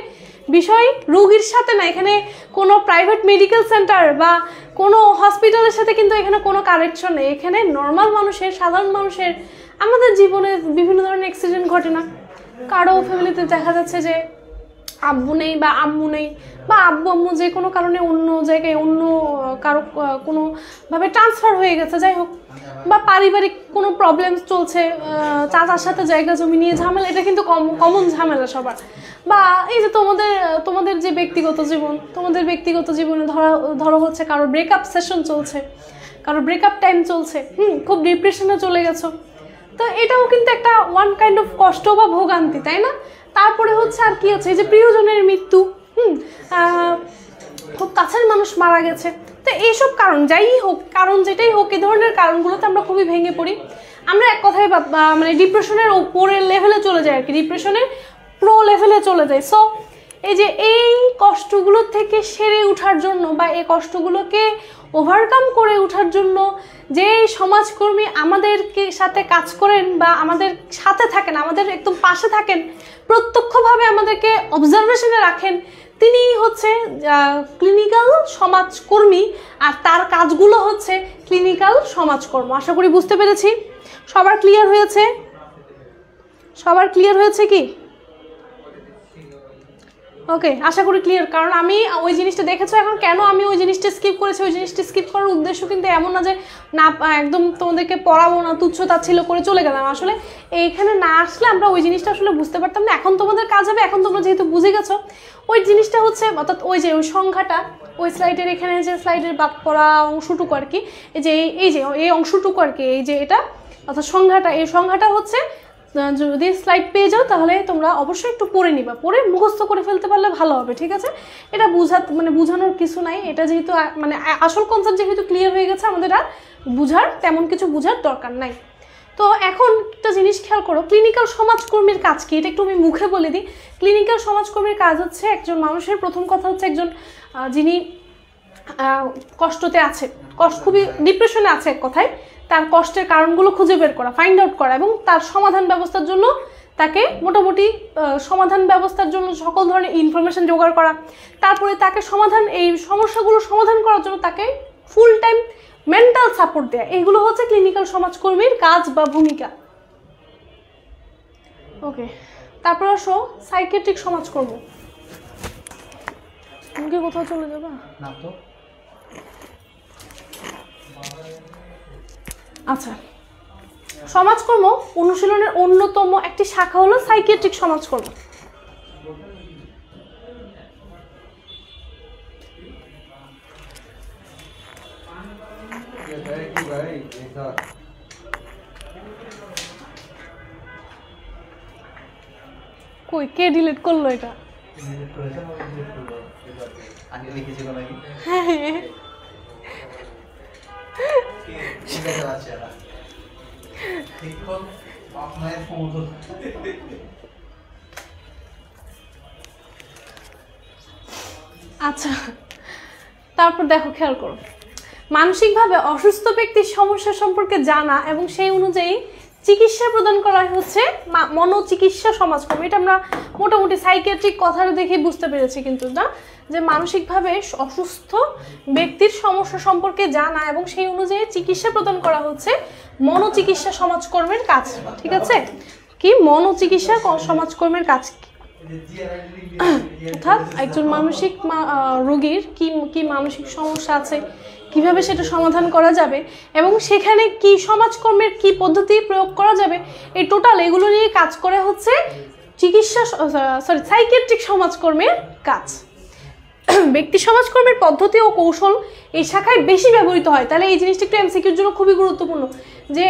বিষয় রোগীর সাথে না, এখানে কোনো প্রাইভেট মেডিকেল সেন্টার বা কোনো হসপিটালের সাথে কিন্তু এখানে কোনো কানেকশন নেই। এখানে নর্মাল মানুষের, সাধারণ মানুষের, আমাদের জীবনে বিভিন্ন ধরনের অ্যাক্সিডেন্ট ঘটে না? কারো ফ্যামিলিতে দেখা যাচ্ছে যে আব্বু নেই বা আম্মু নেই, বা আব্বু আম্মু যে কোনো কারণে অন্য জায়গায় অন্য কারো কোনোভাবে ট্রান্সফার হয়ে গেছে, যাই হোক, বা পারিবারিক কোনো প্রবলেমস চলছে, চাচার সাথে জায়গা জমি নিয়ে ঝামেলা, এটা কিন্তু কমন ঝামেলা সবার। বা এই যে তোমাদের যে ব্যক্তিগত জীবনে ধরো হচ্ছে কারো ব্রেকআপ সেশন চলছে, কারো ব্রেকআপ টাইম চলছে, খুব ডিপ্রেশনে চলে গেছো, তো এটাও কিন্তু একটা ওয়ান কাইন্ড অফ কষ্ট বা ভোগান্তি, তাই না? তারপরে হচ্ছে আর কি আছে, এই যে প্রিয়জনের মৃত্যু, খুব কাছের মানুষ মারা গেছে, তো এইসব কারণ যাই হোক, কারণ যেটাই হোক, এই ধরনের কারণগুলোতে আমরা খুবই ভেঙে পড়ি। আমরা এক কথায় মানে ডিপ্রেশনের উপরের লেভেলে চলে যাই আর কি, ডিপ্রেশনের প্রো লেভেলে চলে যায়। সো এই যে এই কষ্টগুলো থেকে সেরে ওঠার জন্য বা এই কষ্টগুলোকে ওভারকাম করে ওঠার জন্য যে সমাজকর্মী আমাদেরকে সাথে কাজ করেন বা আমাদের সাথে থাকেন, আমাদের একদম পাশে থাকেন, প্রত্যক্ষভাবে আমাদেরকে অবজারভেশনে রাখেন, তিনি হচ্ছে ক্লিনিক্যাল সমাজকর্মী, আর তার কাজগুলো হচ্ছে ক্লিনিক্যাল সমাজকর্ম। আশা করি বুঝতে পেরেছি। সবার ক্লিয়ার হয়েছে কি? ওকে, আশা করি ক্লিয়ার। কারণ আমি ওই জিনিসটা দেখেছো, এখন কেন আমি ওই জিনিসটা স্কিপ করেছি, ওই জিনিসটা স্কিপ করার উদ্দেশ্য কিন্তু এমন না যে না একদম তোমাদেরকে পড়াবো না, তুচ্ছ তাচ্ছিল্য করে চলে গেলাম। আসলে এইখানে না আসলে আমরা ওই জিনিসটা আসলে বুঝতে পারতাম না। এখন তোমাদের কাজ হবে, এখন তোমরা যেহেতু বুঝে গেছো, ওই জিনিসটা হচ্ছে অর্থাৎ ওই যে ওই সংখ্যাটা, ওই স্লাইডের এখানে যে স্লাইডের বাদ পড়া অংশটুকু আর কি, এই অংশটুকু আর কি, এই যে এটা অর্থাৎ সংখ্যাটা, এই সংখ্যাটা হচ্ছে যদি স্লাইড পেয়ে যাও তাহলে তোমরা অবশ্যই একটু পড়ে নিবা, পড়ে মুখস্থ করে ফেলতে পারলে ভালো হবে, ঠিক আছে? এটা বোঝানোর কিছু নাই, এটা যেহেতু মানে আসল কনসেপ্ট যেহেতু ক্লিয়ার হয়ে গেছে, আমাদের আর তেমন কিছু বোঝার দরকার নাই। তো এখন একটা জিনিস খেয়াল করো, ক্লিনিক্যাল সমাজকর্মীর কাজ কি, এটা একটু আমি মুখে বলে দিই। ক্লিনিক্যাল সমাজকর্মীর কাজ হচ্ছে একজন মানুষের, প্রথম কথা হচ্ছে একজন যিনি কষ্টতে আছে, খুবই ডিপ্রেশনে আছে, এক কথায় তার কষ্টের কারণগুলো খুঁজে বের করা, ফাইন্ড আউট করা, এবং তার সমাধান ব্যবস্থার জন্য তাকে মোটামুটি সমাধান ব্যবস্থার জন্য সকল ধরনের ইনফরমেশন জোগাড় করা, তারপরে তাকে এই সমস্যাগুলো সমাধান করার জন্য তাকে ফুল টাইম মেন্টাল সাপোর্ট দেয়া, এইগুলো হচ্ছে ক্লিনিক্যাল সমাজকর্মীর কাজ বা ভূমিকা। ওকে, তারপর আসো সাইকিয়াট্রিক সমাজকর্ম। তুমি কি কোথাও চলে যাবা? না তো। আচ্ছা, সমাজকর্ম অনুশীলনের অন্যতম একটি শাখা হলো সাইকিয়াট্রিক সমাজকর্ম। কই কে ডিলিট করলো এটা? আগে লিখেছিল নাকি? হ্যাঁ আচ্ছা, তারপর দেখো, খেয়াল করো, মানসিকভাবে অসুস্থ ব্যক্তির সমস্যা সম্পর্কে জানা এবং সেই অনুযায়ী চিকিৎসা প্রদান করা হচ্ছে মনোচিকিৎসা সমাজকর্ম। এটা আমরা মোটামুটি সাইকিয়াট্রিক কথাটা দেখে বুঝতে পেরেছি কিন্তু না, যে মানসিকভাবে অসুস্থ ব্যক্তির সমস্যা সম্পর্কে জানা এবং সেই অনুযায়ী চিকিৎসা প্রদান করা হচ্ছে মনোচিকিৎসা সমাজকর্মের কাজ। ঠিক আছে, কি মনোচিকিৎসা সমাজকর্মের কাজ? অর্থাৎ একজন মানসিক রোগীর কি মানসিক সমস্যা আছে, কিভাবে সেটা সমাধান করা যাবে এবং সেখানে কি সমাজকর্মের কি পদ্ধতি প্রয়োগ করা যাবে, এই টোটাল এগুলো নিয়ে কাজ করে হচ্ছে সাইকিয়াট্রিক সমাজকর্মের কাজ। ব্যক্তি সমাজকর্মের পদ্ধতি ও কৌশল এই শাখায় বেশি ব্যবহৃত হয়। তাহলে এই জিনিসটা একটু এমসিকিউর জন্য খুবই গুরুত্বপূর্ণ, যে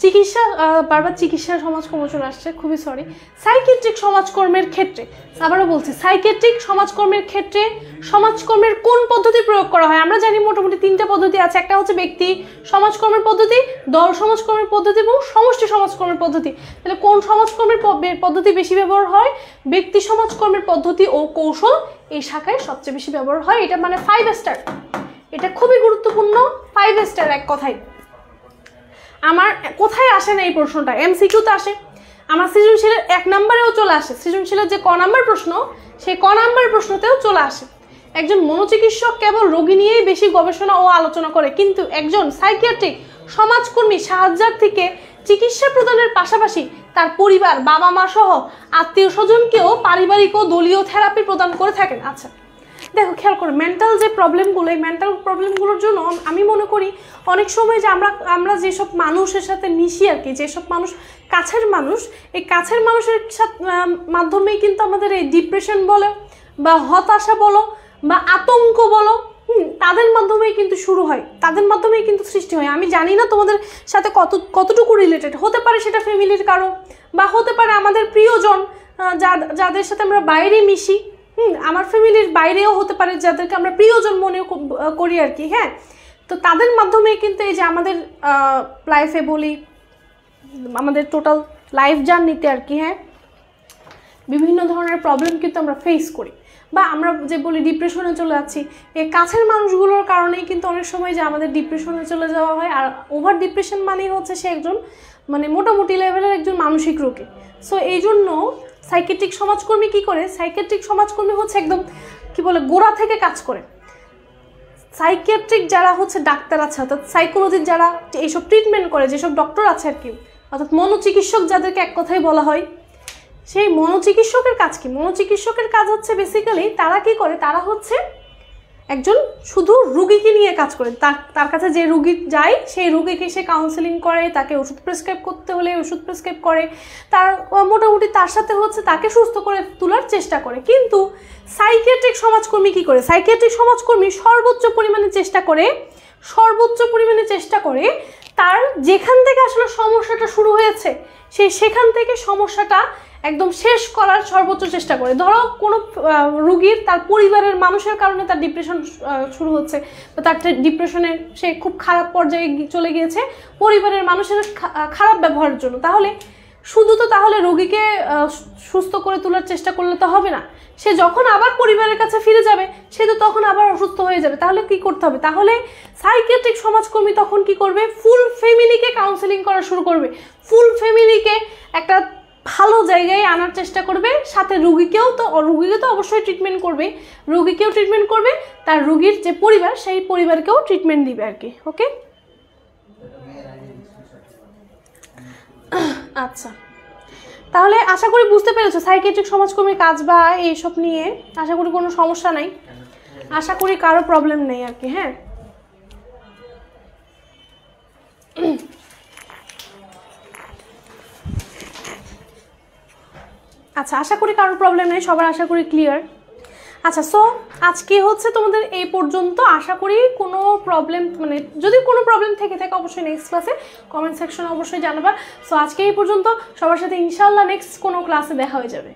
চিকিৎসা বারবার চিকিৎসা সমাজকর্ম চলে আসছে, খুবই সরি। সাইকিয়াট্রিক সমাজকর্মের ক্ষেত্রে আবারও বলছি, সাইকিয়াট্রিক সমাজকর্মের ক্ষেত্রে সমাজকর্মের কোন পদ্ধতি প্রয়োগ করা হয়? আমরা জানি মোটামুটি 3টা পদ্ধতি আছে। একটা হচ্ছে ব্যক্তি সমাজকর্মের পদ্ধতি, দল সমাজকর্মের পদ্ধতি এবং সমষ্টি সমাজকর্মের পদ্ধতি। তাহলে কোন সমাজকর্মের পদ্ধতি বেশি ব্যবহার হয়? ব্যক্তি সমাজকর্মের পদ্ধতি ও কৌশল এই শাখায় সবচেয়ে বেশি ব্যবহার হয়। এটা মানে 5 স্টার, এটা খুবই গুরুত্বপূর্ণ, 5 স্টার এক কথায়। আমার কোথায় আসে না এই প্রশ্নটা? এমসিকিউতে আসে, আমার সৃজনশীলের 1 নম্বরেও চলে আসে। সৃজনশীলের যে ক নাম্বার প্রশ্ন, সেই ক নাম্বার প্রশ্নতেও চলে আসে। একজন মনোচিকিৎসক কেবল রোগী নিয়েই বেশি গবেষণা ও আলোচনা করে, কিন্তু একজন সাইকিয়াট্রিক সমাজকর্মী সাহায্যার্থীকে চিকিৎসা প্রদানের পাশাপাশি তার পরিবার, বাবা মা সহ আত্মীয় স্বজনকেও পারিবারিক ও দলীয় থেরাপি প্রদান করে থাকেন। আচ্ছা দেখো, খেয়াল করো, মেন্টাল যে প্রবলেমগুলো, এই মেন্টাল প্রবলেমগুলোর জন্য আমি মনে করি অনেক সময় যে আমরা যেসব মানুষের সাথে মিশি আর কি, যেসব মানুষ কাছের মানুষ, এই কাছের মানুষের মাধ্যমেই কিন্তু আমাদের এই ডিপ্রেশন বলো বা হতাশা বলো বা আতঙ্ক বলো, তাদের মাধ্যমেই কিন্তু শুরু হয়, তাদের মাধ্যমেই কিন্তু সৃষ্টি হয়। আমি জানি না তোমাদের সাথে কতটুকু রিলেটেড হতে পারে, সেটা ফ্যামিলির কারো বা হতে পারে আমাদের প্রিয়জন যাদের সাথে আমরা বাইরে মিশি, আমার ফ্যামিলির বাইরেও হতে পারে, যাদেরকে আমরা প্রিয়জন মনে করি আর কি। হ্যাঁ, তো তাদের মাধ্যমে কিন্তু এই যে আমাদের লাইফে বলি, আমাদের টোটাল লাইফ জার্নিতে আর কি, হ্যাঁ, বিভিন্ন ধরনের প্রবলেম কিন্তু আমরা ফেস করি, বা আমরা যে বলি ডিপ্রেশনে চলে যাচ্ছি, এই কাছের মানুষগুলোর কারণেই কিন্তু অনেক সময় যে আমাদের ডিপ্রেশনে চলে যাওয়া হয়। আর ওভার ডিপ্রেশন মানেই হচ্ছে সে একজন মানে মোটামুটি লেভেলের একজন মানসিক রোগী। সো এই জন্য সাইকিয়াট্রিক সমাজকর্মী কি করে? সাইকিয়াট্রিক সমাজকর্মী হচ্ছে একদম কি বলে গোড়া থেকে কাজ করে। সাইকিয়াট্রিক যারা হচ্ছে ডাক্তার আছে, অর্থাৎ সাইকোলজির যারা এইসব ট্রিটমেন্ট করে, যেসব ডক্টর আছে আর কি, অর্থাৎ মনোচিকিৎসক যাদেরকে এক কথায় বলা হয়, সেই মনোচিকিৎসকের কাজ কি? মনোচিকিৎসকের কাজ হচ্ছে বেসিক্যালি তারা কি করে, তারা হচ্ছে একজন শুধু রুগীকে নিয়ে কাজ করে। তার কাছে যে রুগী যায় সেই রুগীকে সে কাউন্সেলিং করে, তাকে ওষুধ প্রেসক্রাইব করতে হলে ওষুধ প্রেসক্রাইব করে, তার মোটামুটি তার সাথে হচ্ছে তাকে সুস্থ করে তোলার চেষ্টা করে। কিন্তু সাইকিয়াট্রিক সমাজকর্মী কি করে? সাইকিয়াট্রিক সমাজকর্মী সর্বোচ্চ পরিমাণে চেষ্টা করে তার যেখান থেকে আসলে সমস্যাটা শুরু হয়েছে সেখান থেকে সমস্যাটা একদম শেষ করার সর্বোচ্চ চেষ্টা করে। ধরো কোনো রুগীর তার পরিবারের মানুষের কারণে তার ডিপ্রেশন শুরু হচ্ছে, বা তার ডিপ্রেশনে সে খুব খারাপ পর্যায়ে চলে গিয়েছে পরিবারের মানুষের খারাপ ব্যবহারের জন্য, তাহলে শুধু তো তাহলে রোগীকে সুস্থ করে তোলার চেষ্টা করলে তো হবে না। সে যখন আবার পরিবারের কাছে ফিরে যাবে সে তো তখন আবার অসুস্থ হয়ে যাবে। তাহলে কি করতে হবে? তাহলে সাইকিয়াট্রিক সমাজকর্মী তখন কি করবে? ফুল ফ্যামিলিকে কাউন্সেলিং করা শুরু করবে, ফুল ফ্যামিলিকে একটা ভালো জায়গায় আনার চেষ্টা করবে, সাথে রুগীকে তো অবশ্যই ট্রিটমেন্ট করবে, রুগীকেও ট্রিটমেন্ট করবে, তার রুগীর যে পরিবার সেই পরিবারকেও ট্রিটমেন্ট দিবে আর কি। ওকে, আচ্ছা, তাহলে আশা করি বুঝতে পেরেছো সাইকিয়াট্রিক সমাজকর্মীর কাজ বা এইসব নিয়ে আশা করি কোনো সমস্যা নাই, আশা করি কারো প্রবলেম নেই আর কি। হ্যাঁ, আচ্ছা আশা করি কারো প্রবলেম নেই, সবার আশা করি ক্লিয়ার। আচ্ছা, সো আজকে হচ্ছে তোমাদের এই পর্যন্ত। আশা করি কোনো প্রবলেম, মানে যদি কোনো প্রবলেম থেকে থাকে অবশ্যই নেক্সট ক্লাসে কমেন্ট সেকশনে অবশ্যই জানাবা। সো আজকে এই পর্যন্ত, সবার সাথে ইনশাআল্লাহ নেক্সট কোনো ক্লাসে দেখা হয়ে যাবে।